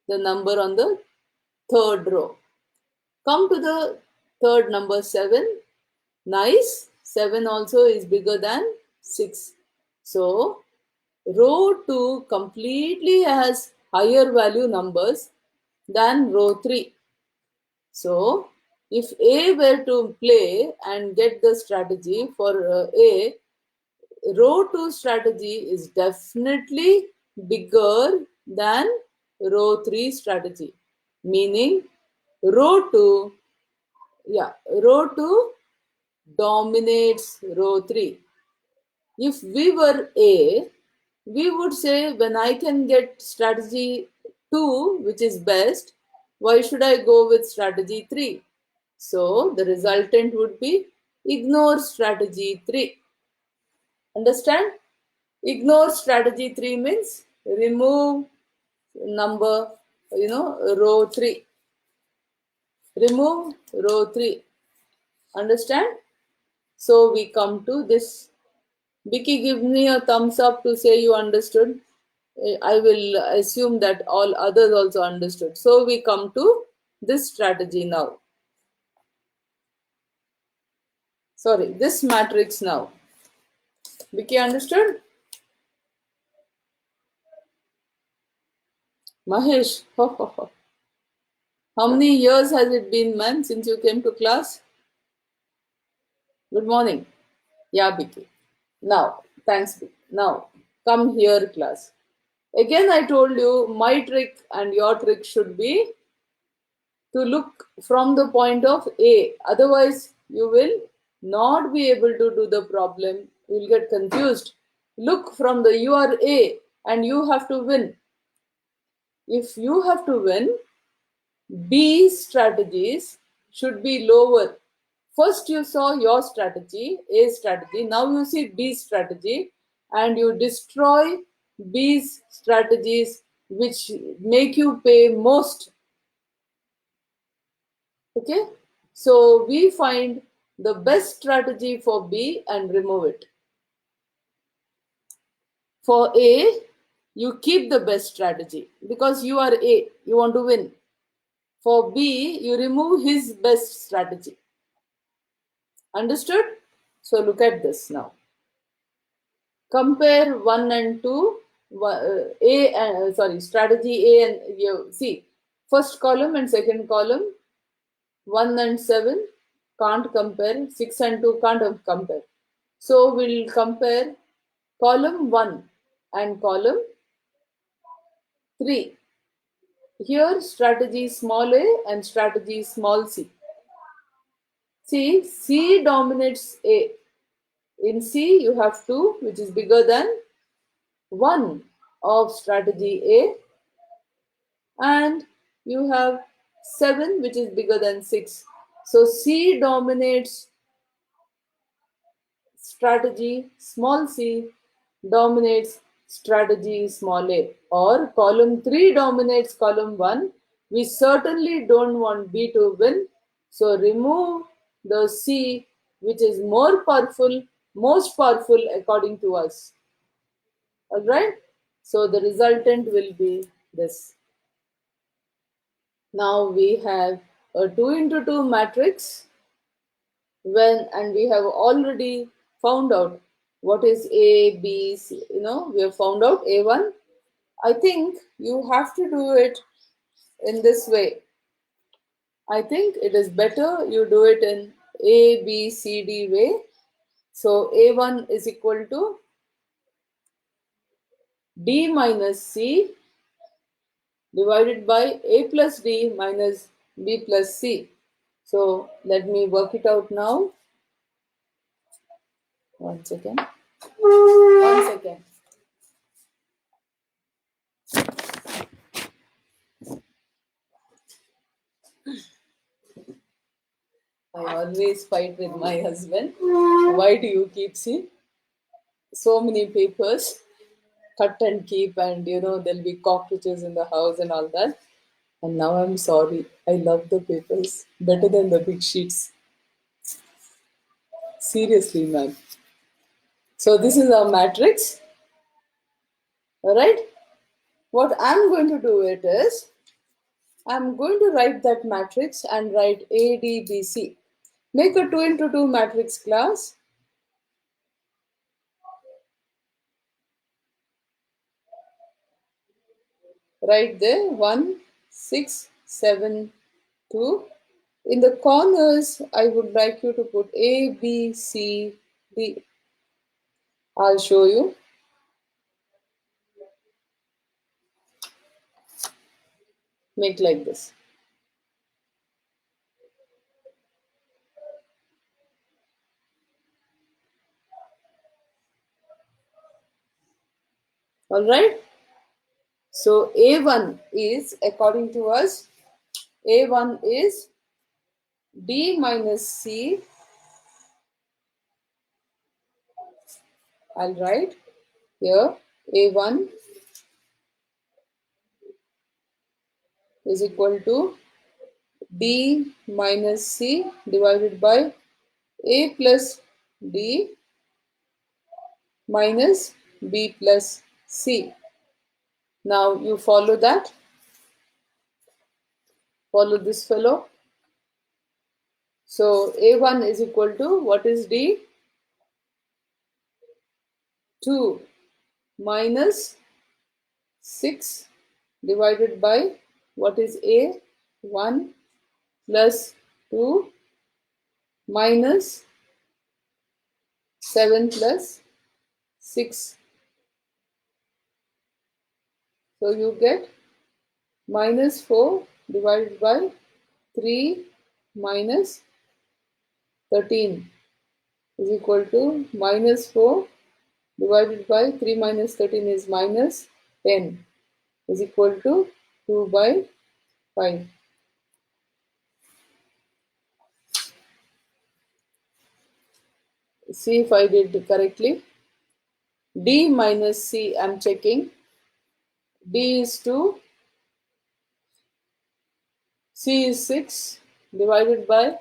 the number on the third row. Come to the third number 7. Nice. 7 also is bigger than 6. So row 2 completely has higher value numbers than row 3. So if A were to play and get the strategy for A, row 2 strategy is definitely bigger than row 3 strategy, meaning row 2 dominates row 3. If we were A, we would say when I can get strategy 2, which is best, why should I go with strategy 3? So the resultant would be ignore strategy 3. Understand? Ignore strategy 3 means remove number, row 3. Remove row 3. Understand? So we come to this. Vicky, give me a thumbs up to say you understood. I will assume that all others also understood. So we come to this strategy now. Sorry, this matrix now. Vicky understood? Mahesh, how many years has it been, man, since you came to class? Good morning. Yeah, Vicky. Now, thanks, Vicky. Now, come here, class. Again, I told you my trick and your trick should be to look from the point of A. Otherwise, you will not be able to do the problem. You will get confused. Look from the you are A and you have to win. If you have to win, B strategies should be lower. First, you saw your strategy, A strategy. Now you see B strategy, and you destroy B's strategies, which make you pay most. Okay, so we find the best strategy for B and remove it. For A, you keep the best strategy because you are A, you want to win. For B, you remove his best strategy. Understood? So look at this now. Compare 1 and 2, strategy A and you see, first column and second column, 1 and 7 can't compare, 6 and 2 can't compare. So we'll compare column 1 and column 3. Here strategy small a and strategy small c. See, C dominates A. In C, you have 2, which is bigger than 1 of strategy A, and you have 7, which is bigger than 6. So C dominates strategy small c, dominates strategy small a, or column 3 dominates column 1. We certainly don't want B to win, so remove the C, which is more powerful, most powerful according to us. Alright, so the resultant will be this. Now we have a 2 into 2 matrix and we have already found out what is A, B, C. We have found out A1. I think you have to do it in this way. I think it is better you do it in A, B, C, D way. So A1 is equal to D minus C divided by A plus D minus B plus C. So let me work it out now. One second. I always fight with my husband. Why do you keep so many papers, cut and keep, and there'll be cockroaches in the house and all that. And now I'm sorry. I love the papers better than the big sheets. Seriously, man. So this is our matrix. Alright? What I'm going to do it is, I'm going to write that matrix and write A, D, B, C. Make a 2 into 2 matrix class. Right there, 1, 6, 7, 2. In the corners, I would like you to put A, B, C, D. I'll show you. Make like this. All right. So A1 is, according to us, A1 is D minus C. I'll write here A1 is equal to D minus C divided by A plus D minus B plus C. Now you follow that. Follow this fellow. So A1 is equal to, what is D? 2 minus 6 divided by, what is A? 1 plus 2 minus 7 plus 6. So you get minus 4 divided by 3 minus 13 is equal to minus 4 divided by 3 minus 13 is minus 10 is equal to 2 by 5. See if I did correctly. D minus C, I'm checking. D is 2, C is 6 divided by,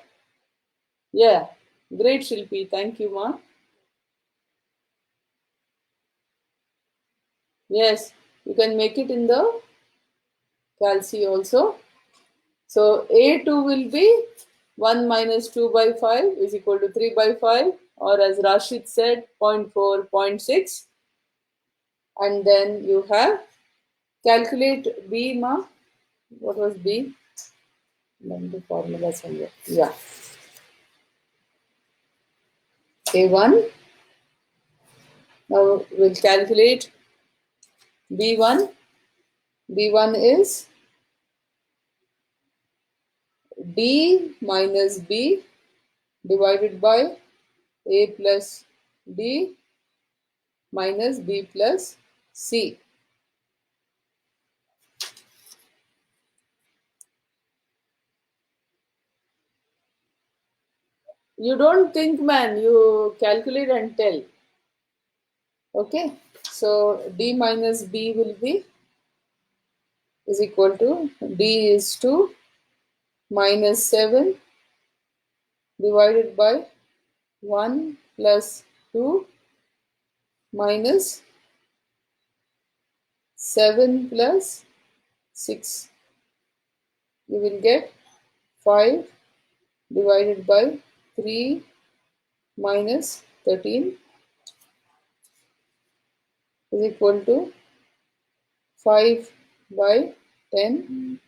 yeah, great Shilpi, thank you ma. Yes, you can make it in the calci also. So A2 will be 1 minus 2 by 5 is equal to 3 by 5, or as Rashid said, 0 0.4, 0 0.6. And then you have calculate B ma. What was B? Then the formula somewhere. Yeah. A1. Now we'll calculate B1. B1 is D minus B divided by A plus D minus B plus C. You don't think, man, you calculate and tell. Okay, so D minus B will be is equal to D is 2 minus 7 divided by 1 plus 2 minus 7 plus 6. You will get 5 divided by 3 minus 13 is equal to 5 by 10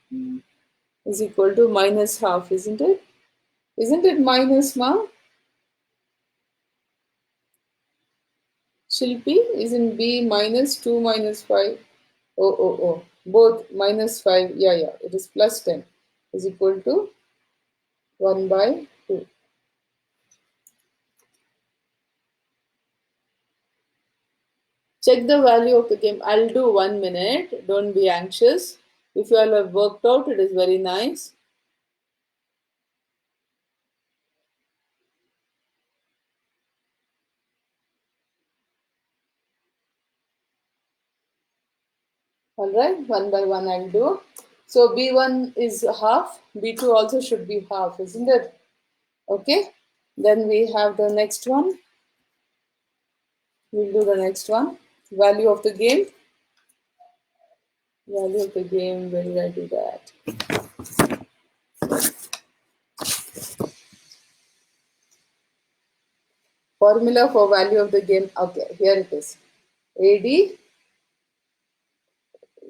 is equal to minus half, isn't it? Isn't it minus, ma? Shilpi, isn't B minus 2 minus 5? Oh. Both minus 5. Yeah. It is plus 10 is equal to 1 by 2. Check the value of the game. I'll do 1 minute. Don't be anxious. If you all have worked out, it is very nice. Alright, one by one I'll do. So B1 is half, B2 also should be half, isn't it? Okay, then we have the next one. We'll do the next one. Value of the game. Value of the game, where did I do that? Formula for value of the game. Okay, here it is. AD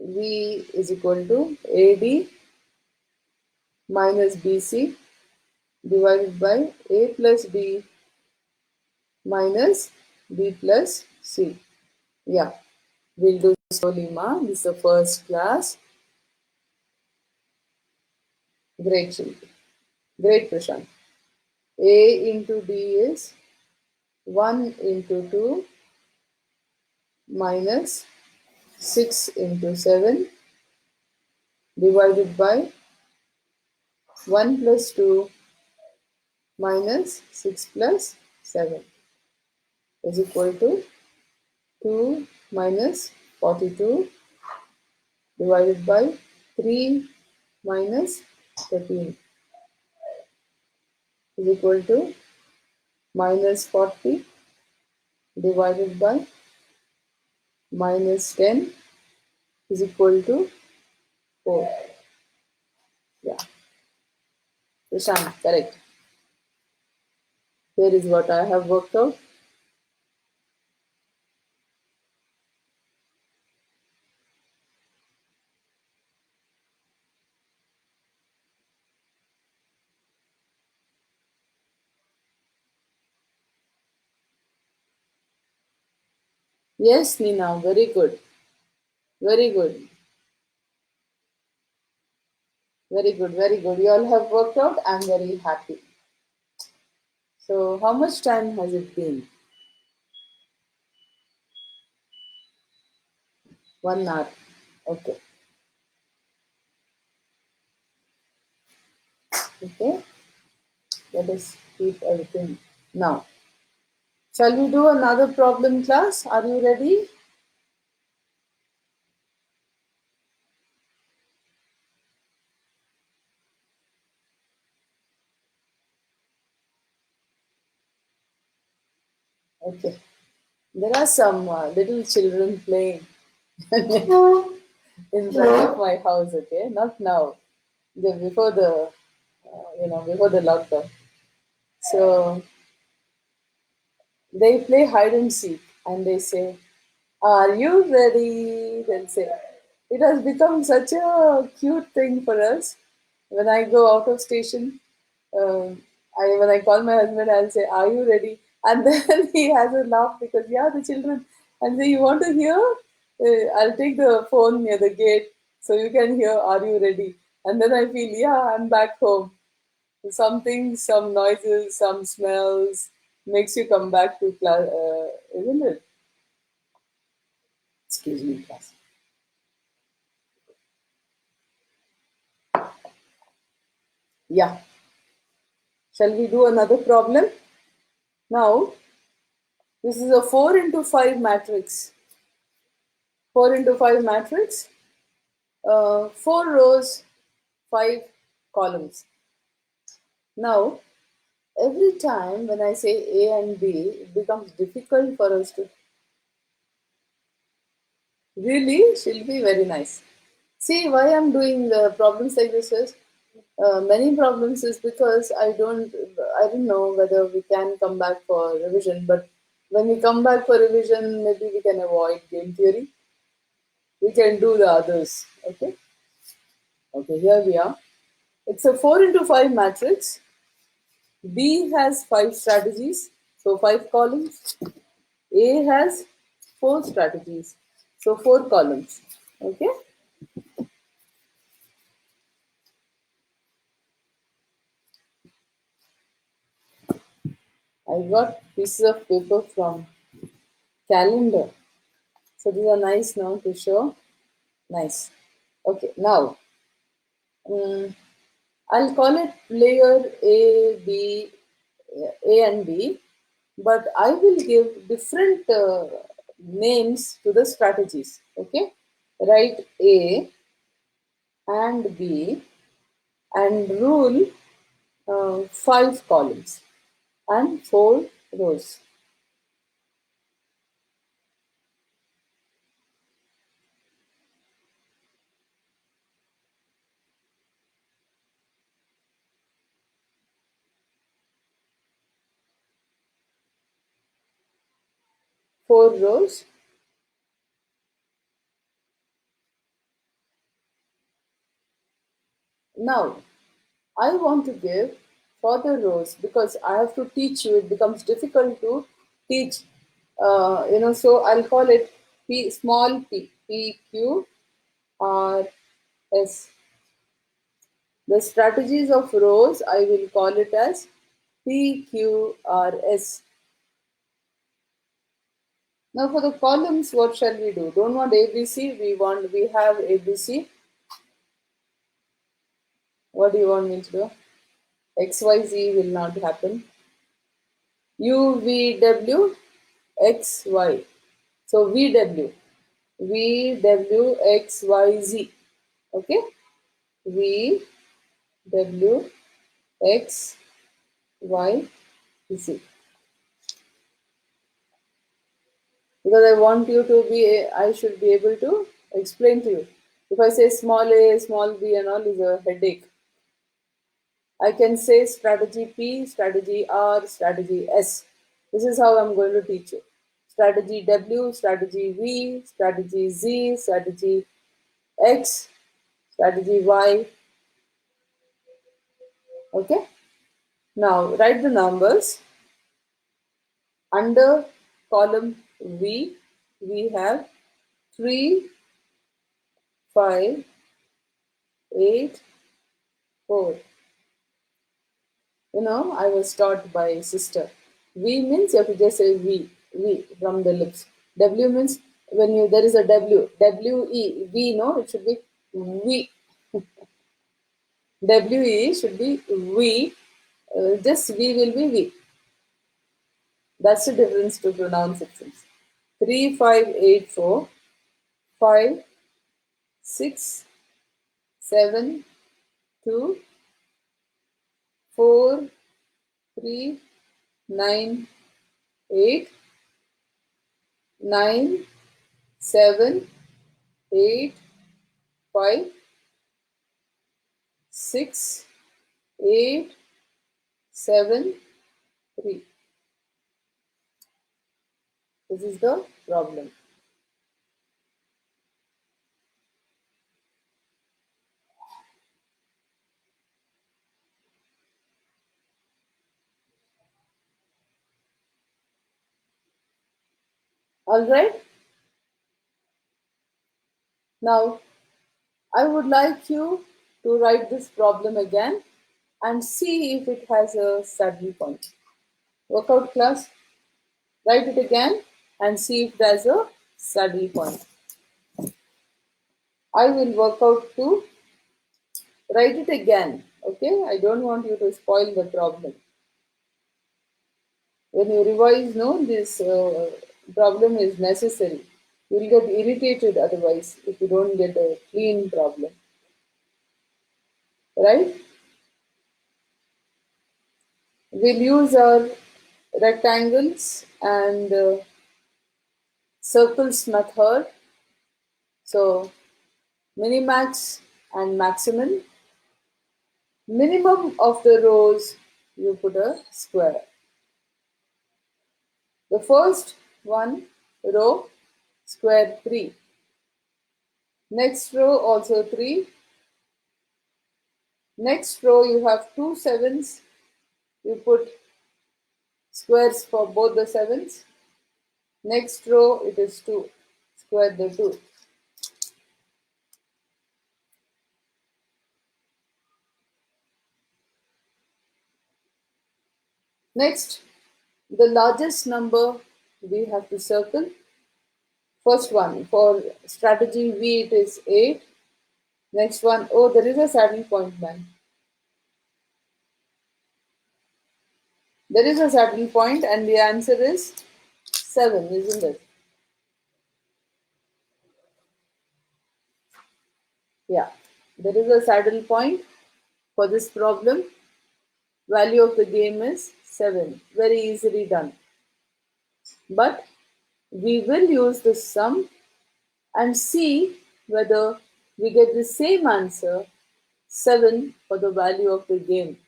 V is equal to AD minus BC divided by A plus B minus B plus C. Yeah, we'll do slowly, ma. This is the first class. Great, Shilpi. Great, Prashant. A into D is 1 into 2 minus 6 into 7 divided by 1 plus 2 minus 6 plus 7 is equal to 2 minus 42 divided by 3 minus 13 is equal to minus 40 divided by minus 10 is equal to 4. Yeah, Prashant, correct. Here is what I have worked out. Yes, Nina, very good. Very good. Very good, very good. You all have worked out. I'm very happy. So, how much time has it been? 1 hour. Okay. Okay. Let us keep everything. Now, shall we do another problem class? Are you ready? Okay. There are some little children playing in front of my house. Okay, not now. Before the before the lockdown. So they play hide and seek, and they say, "Are you ready?" They'll say. It has become such a cute thing for us. When I go out of station, when I call my husband, I'll say, "Are you ready?" And then he has a laugh because yeah, the children and say, "You want to hear?" I'll take the phone near the gate so you can hear, "Are you ready?" And then I feel, yeah, I'm back home. Some things, some noises, some smells makes you come back to class, isn't it? Excuse me, class. Yeah. Shall we do another problem? Now, this is a 4 into 5 matrix. 4 into 5 matrix, 4 rows, 5 columns. Now, every time when I say A and B, it becomes difficult for us to really, she'll be very nice. See, why I'm doing problems like this is many problems is because I don't know whether we can come back for revision, but when we come back for revision, maybe we can avoid game theory. We can do the others. Okay. Okay, here we are. It's a 4 into 5 matrix. B has 5 strategies, so 5 columns. A has 4 strategies, so 4 columns. Okay. I got pieces of paper from calendar. So these are nice now to show. Nice. Okay, now I'll call it layer A and B, but I will give different names to the strategies. Okay, write A and B and rule 5 columns and 4 rows. 4 rows. Now, I want to give for the rows because I have to teach you. It becomes difficult to teach. So I'll call it P small p, P Q R S. The strategies of rows I will call it as P Q R S. Now for the columns, what shall we do? Don't want ABC. We have ABC. What do you want me to do? XYZ will not happen. UVW XY. So VW Okay, VWXYZ, because I want you to be, I should be able to explain to you. If I say small a, small b, and all is a headache. I can say strategy P, strategy R, strategy S. This is how I'm going to teach you. Strategy W, strategy V, strategy Z, strategy X, strategy Y. Okay. Now write the numbers. Under column V, we have 3, 5, 8, 4. I was taught by sister. V means you have to just say V from the lips. W means when there is a W, W-E, V, no, it should be V. W-E should be V. Just V will be V. That's the difference to pronounce it. 3, 5, 8, 4, 5, 6, 7, 2, 4, 3, 9, 8, 9, 7, 8, 5, 6, 8, 7, 3. This is the problem. All right. Now, I would like you to write this problem again and see if it has a saddle point. Workout class, write it again and see if there's a saddle point. I will work out to write it again. Okay, I don't want you to spoil the problem. When you revise, no, this problem is necessary. You'll get irritated otherwise if you don't get a clean problem. Right? We'll use our rectangles and circles method. So, minimax and maximum. Minimum of the rows, you put a square. The first one row, square 3. Next row also 3. Next row you have 2 sevens. You put squares for both the sevens. Next row it is 2. Square the 2. Next, the largest number we have to circle. First one, for strategy V it is 8. Next one, oh, there is a saddle point, man. There is a saddle point and the answer is 7, isn't it? Yeah, there is a saddle point for this problem. Value of the game is 7. Very easily done. But we will use the sum and see whether we get the same answer, 7, for the value of the game.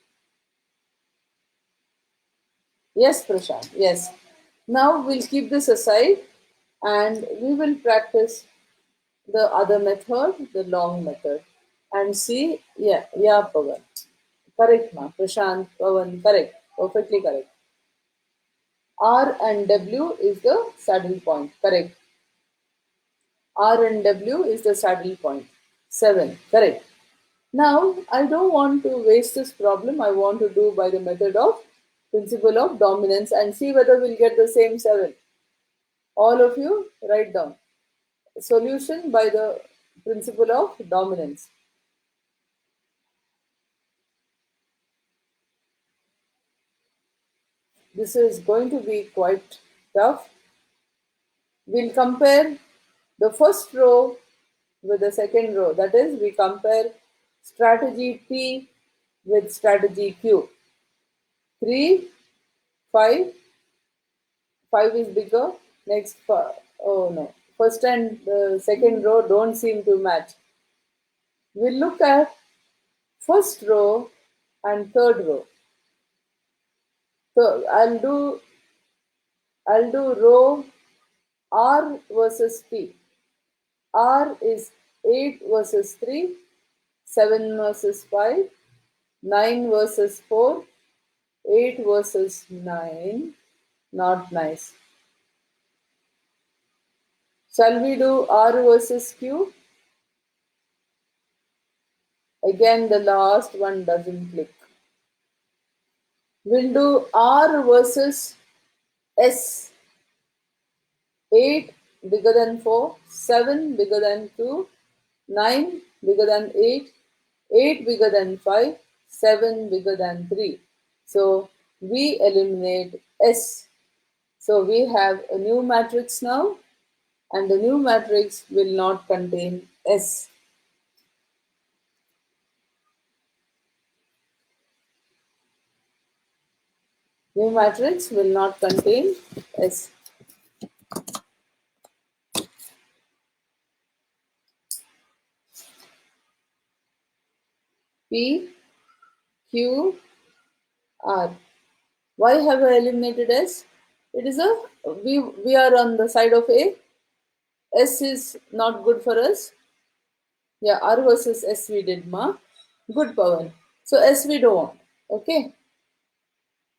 Yes, Prashant, yes. Now we'll keep this aside and we will practice the other method, the long method, and see, yeah, Pawan. Correct, ma. Prashant, Pawan, correct. Perfectly correct. R and W is the saddle point. Correct. R and W is the saddle point. 7. Correct. Now, I don't want to waste this problem. I want to do by the method of principle of dominance and see whether we'll get the same 7. All of you write down. Solution by the principle of dominance. This is going to be quite tough. We'll compare the first row with the second row. That is, we compare strategy P with strategy Q. 3, 5, 5 is bigger. Next, oh no, first and the second row don't seem to match. We'll look at first row and third row. So I'll do row R versus P. R is 8 versus 3, 7 versus 5, 9 versus 4, 8 versus 9. Not nice. Shall we do R versus Q? Again, the last one doesn't click. We'll do R versus S. 8 bigger than 4, 7 bigger than 2, 9 bigger than 8, 8 bigger than 5, 7 bigger than 3. So we eliminate S. So we have a new matrix now, and the new matrix will not contain S. New matrix will not contain S. P, Q, R. Why have I eliminated S? It is we are on the side of A. S is not good for us. Yeah, R versus S we did, ma. Good, Pawan. So S we don't want. Okay.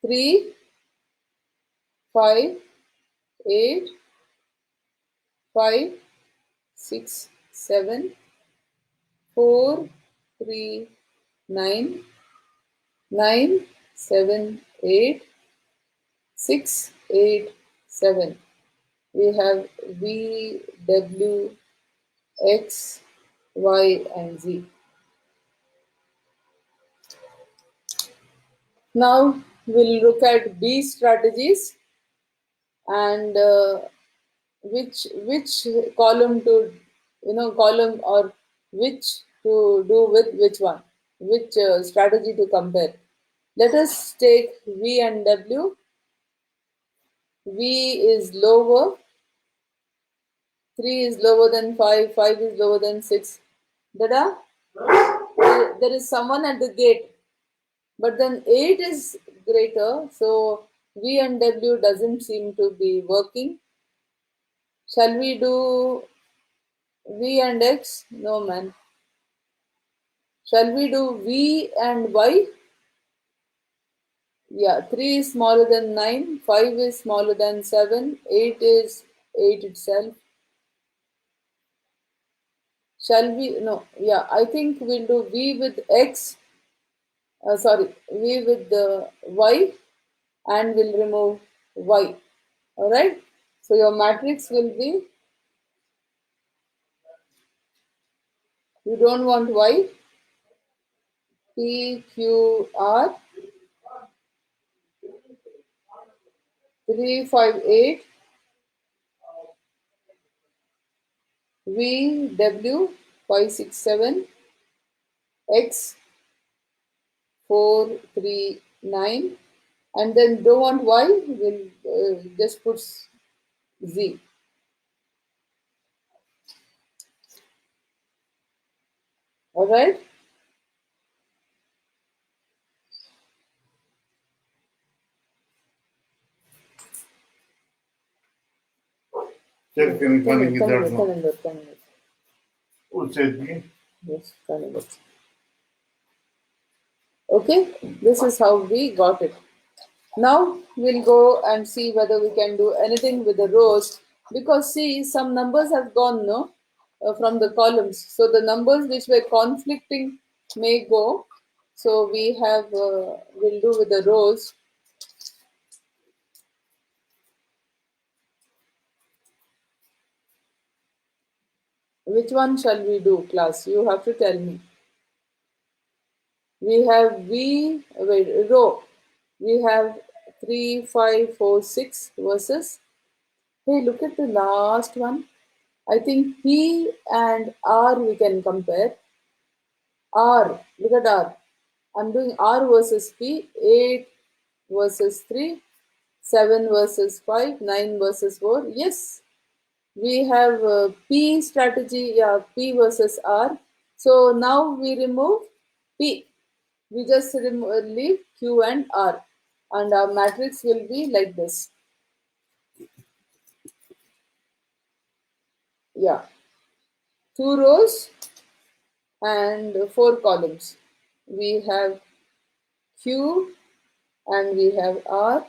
3, 5, 8, 5, 6, 7, 4, 3, 9, 9, 7, 8, 6, 8, 7. We have V, W, X, Y, and Z. Now we'll look at B strategies and which column to column or which to do with which one, which strategy to compare. Let us take V and W. V is lower, 3 is lower than 5, 5 is lower than 6. Dada, there is someone at the gate, but then 8 is greater, so V and W doesn't seem to be working. Shall we do V and X? No, man. Shall we do V and Y? Yeah, 3 is smaller than 9, 5 is smaller than 7, 8 is 8 itself. Shall we? No, yeah, I think we'll do V with X, V with the Y, and we'll remove Y. Alright? So your matrix will be, you don't want Y, P, Q, R, 3, 5, 8, V, W, 5, 6, 7, X, 4, 3, 9, and then don't want Y, we'll just put Z. Alright? Cerca mecânica de ar não. Candidate. O certo. Yes, candidate. Okay, this is how we got it. Now we'll go and see whether we can do anything with the rows, because see, some numbers have gone from the columns. So the numbers which were conflicting may go. So we have we'll do with the rows. Which one shall we do, class? You have to tell me. We have row. We have 3, 5, 4, 6 versus. Hey, look at the last one. I think P and R we can compare. R, look at R. I'm doing R versus P, 8 versus 3, 7 versus 5, 9 versus 4. Yes, we have P strategy, yeah, P versus R. So now we remove P. We just leave Q and R. And our matrix will be like this. Yeah. 2 rows and 4 columns. We have Q and we have R.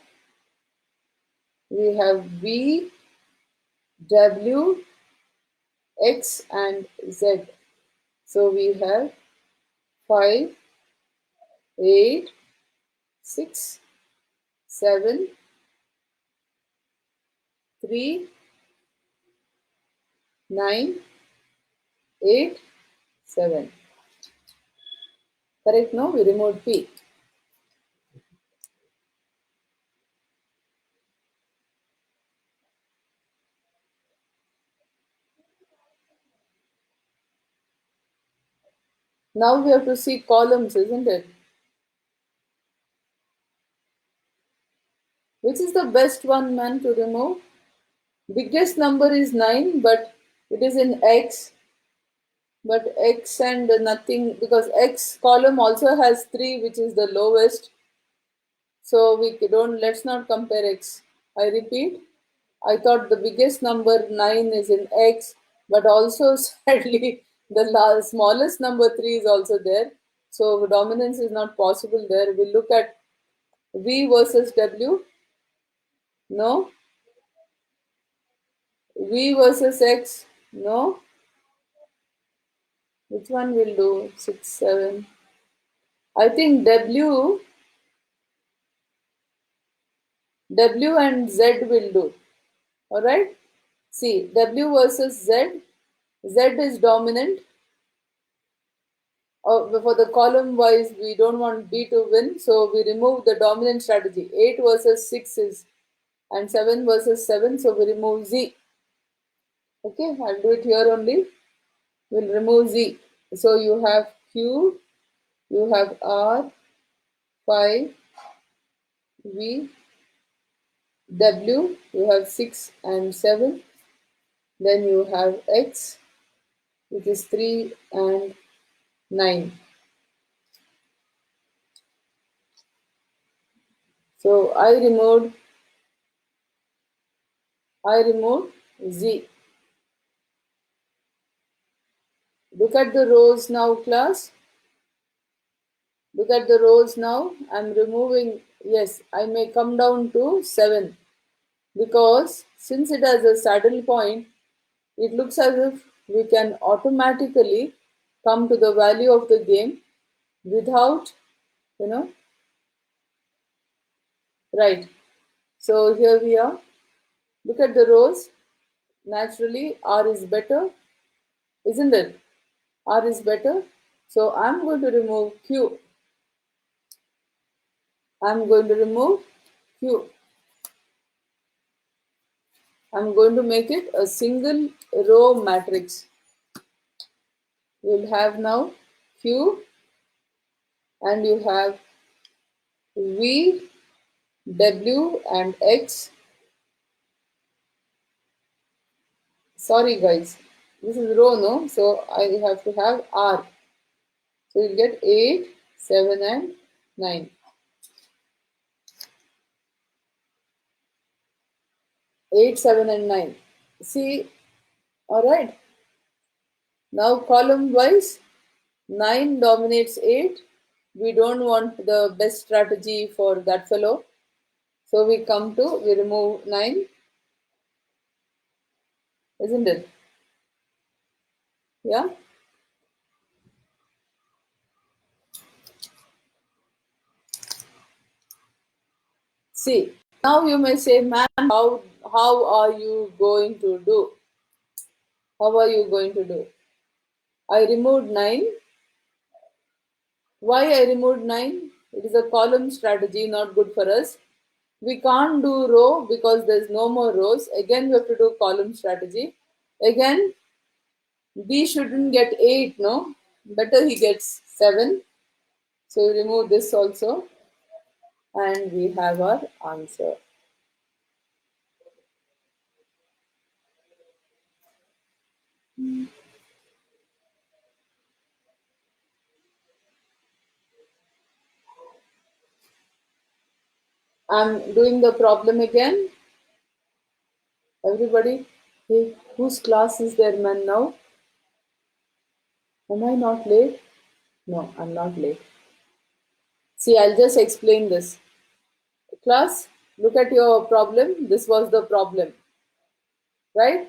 We have V, W, X, and Z. So we have 5, 8, 6, 7, 3, 9, 8, 7. Correct, no? We removed P. Now we have to see columns, isn't it? Which is the best one, man, to remove? Biggest number is 9, but it is in X. But X and nothing, because X column also has 3, which is the lowest. So let's not compare X. I repeat, I thought the biggest number 9 is in X, but also sadly the smallest number 3 is also there. So dominance is not possible there. We look at V versus W. No. V versus X. No. Which one will do? 6, 7. I think W and Z will do. Alright? See, W versus Z. Z is dominant. For the column wise, we don't want B to win, so we remove the dominant strategy. 8 versus 6 is, and 7 versus 7, so we remove Z. Okay, I'll do it here only. We'll remove Z. So you have Q, you have R, 5, V, W, you have 6 and 7. Then you have X, which is 3 and 9. So I removed Z. Look at the rows now, class. Look at the rows now. I'm removing, yes, I may come down to 7 because since it has a saddle point, it looks as if we can automatically come to the value of the game without, right. So here we are. Look at the rows. Naturally, R is better, isn't it? R is better. So I'm going to remove Q. I'm going to remove Q. I'm going to make it a single row matrix. You'll have now Q and you have V, W and X. Sorry guys, this is row, no? So I have to have R. So you'll get 8, 7 and 9. 8, 7 and 9. See, alright. Now column wise, 9 dominates 8. We don't want the best strategy for that fellow. So we remove 9, isn't it? Yeah? See, now you may say, ma'am, how are you going to do? How are you going to do? I removed 9. Why I removed 9? It is a column strategy, not good for us. We can't do row because there's no more rows. Again, we have to do column strategy. Again, B shouldn't get 8, no? Better he gets 7. So we remove this also. And we have our answer. I'm doing the problem again. Everybody, hey, whose class is there, man, now? Am I not late? No, I'm not late. See, I'll just explain this. Class, look at your problem. This was the problem, right?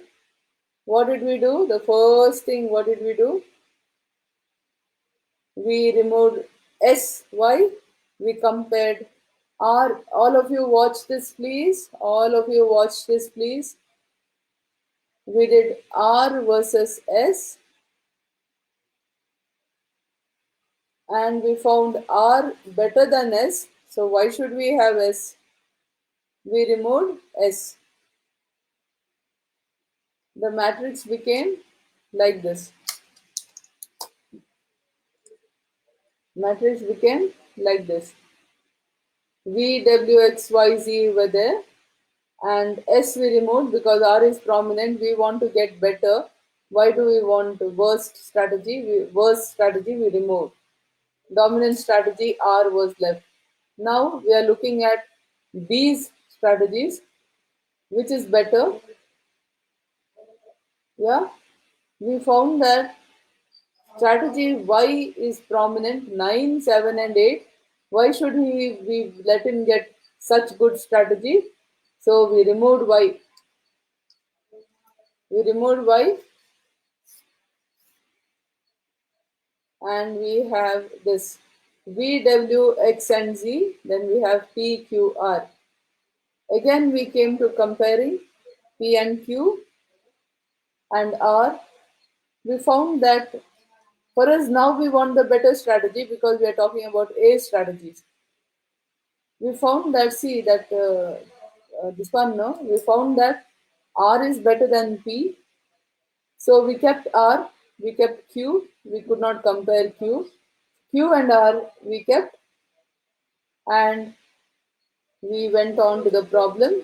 What did we do? The first thing, what did we do? We removed S. Why? We compared R. All of you watch this, please. All of you watch this, please. We did R versus S, and we found R better than S. So why should we have S? We removed S. The matrix became like this. Matrix became like this. V, W, X, Y, Z were there, and S we removed because R is prominent. We want to get better. Why do we want worst strategy? Worst strategy we removed. Dominant strategy R was left. Now we are looking at these strategies. Which is better? Yeah, we found that strategy Y is prominent, 9, 7, and 8. Why should we let him get such good strategy? So we removed Y. We removed Y, and we have this V, W, X, and Z. Then we have P, Q, R. Again, we came to comparing P and Q and R. We found that for us now we want the better strategy because we are talking about A strategies. We found that, see that this one, no, we found that R is better than P. So we kept R, we kept Q, we could not compare Q. Q and R we kept, and we went on to the problem.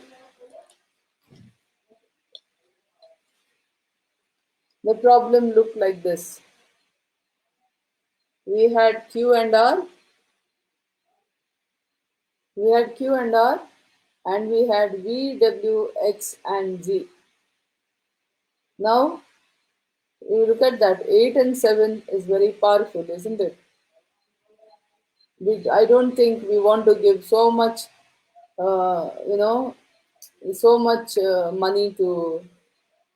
The problem looked like this. We had Q and R, we had Q and R, and we had V, W, X, and Z. Now, you look at that, 8 and 7 is very powerful, isn't it? I don't think we want to give so much, you know, so much money to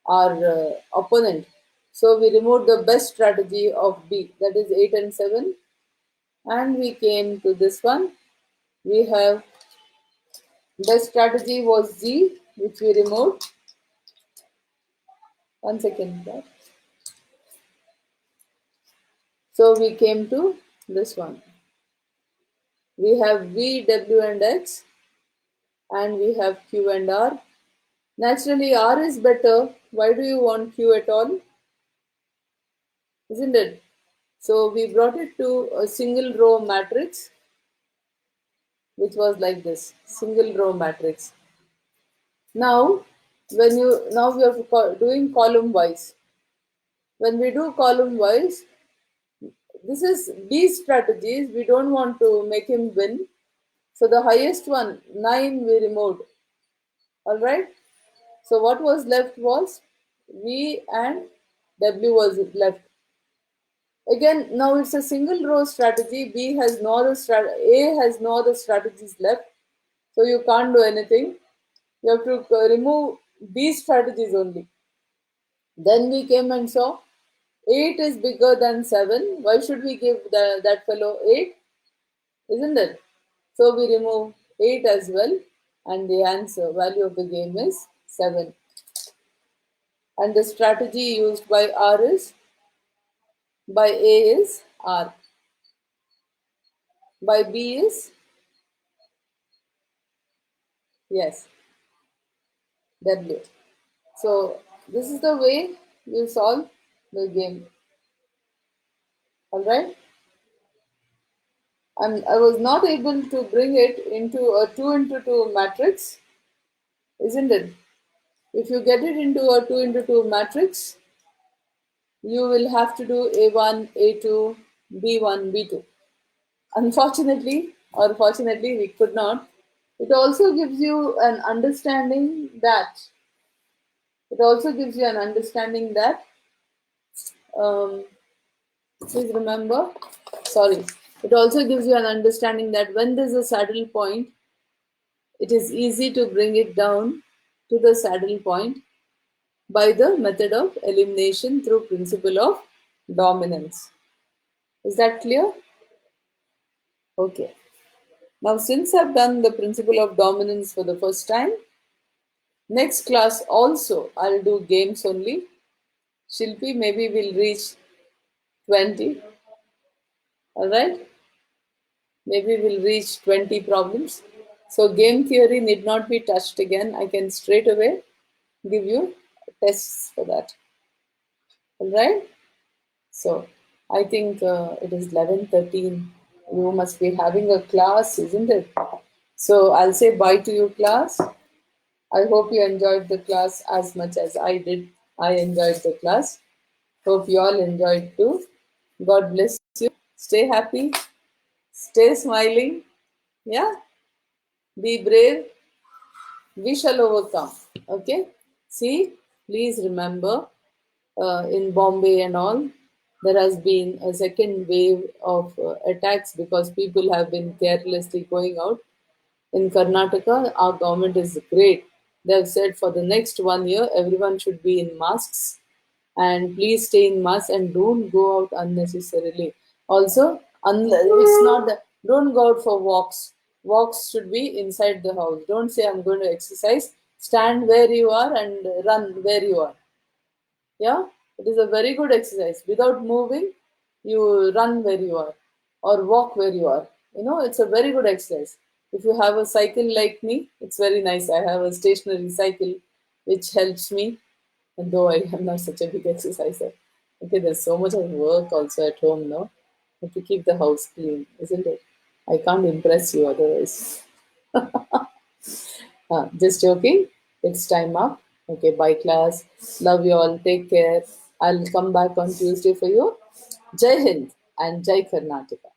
our opponent. So we removed the best strategy of B, that is 8 and 7, and we came to this one. We have best strategy was Z, which we removed. 1 second. So we came to this one. We have V, W, and X, and we have Q and R. Naturally, R is better. Why do you want Q at all? Isn't it? So we brought it to a single row matrix, which was like this, single row matrix. Now, now we are doing column wise. When we do column wise, this is these strategies. We don't want to make him win. So the highest one, 9, we removed. All right. So what was left was V and W was left. Again, now it's a single row strategy. B has no other A has no other strategies left. So you can't do anything. You have to remove these strategies only. Then we came and saw 8 is bigger than 7. Why should we give that fellow 8? Isn't it? So we remove 8 as well. And the answer, value of the game is 7. And the strategy used by R is, by A is R. By B is, yes, W. So this is the way you solve the game. Alright? And I was not able to bring it into a 2 into 2 matrix, isn't it? If you get it into a 2 into 2 matrix, you will have to do A1, A2, B1, B2. Unfortunately, or fortunately, we could not. It also gives you an understanding that, please remember, sorry, it also gives you an understanding that when there's a saddle point, it is easy to bring it down to the saddle point by the method of elimination through principle of dominance. Is that clear? Okay. Now, since I've done the principle of dominance for the first time, next class also I'll do games only. Shilpi, maybe we'll reach 20. Alright? Maybe we'll reach 20 problems. So, game theory need not be touched again. I can straight away give you tests for that. Alright? So, I think it is 11:13. You must be having a class, isn't it? So, I'll say bye to you, class. I hope you enjoyed the class as much as I did. I enjoyed the class. Hope you all enjoyed too. God bless you. Stay happy. Stay smiling. Yeah. Be brave. We shall overcome. Okay. See, please remember in Bombay and all, there has been a second wave of attacks because people have been carelessly going out. In Karnataka, our government is great. They have said for the next 1 year, everyone should be in masks and please stay in masks and don't go out unnecessarily. Also, it's not that, don't go out for walks. Walks should be inside the house. Don't say I'm going to exercise. Stand where you are and run where you are. Yeah, it is a very good exercise. Without moving, you run where you are or walk where you are. It's a very good exercise. If you have a cycle like me, it's very nice. I have a stationary cycle which helps me, and though I am not such a big exerciser. Okay, there's so much of work also at home now. I have to keep the house clean, isn't it? I can't impress you otherwise. Just joking. It's time up. Okay, bye class. Love you all. Take care. I'll come back on Tuesday for you. Jai Hind and Jai Karnataka.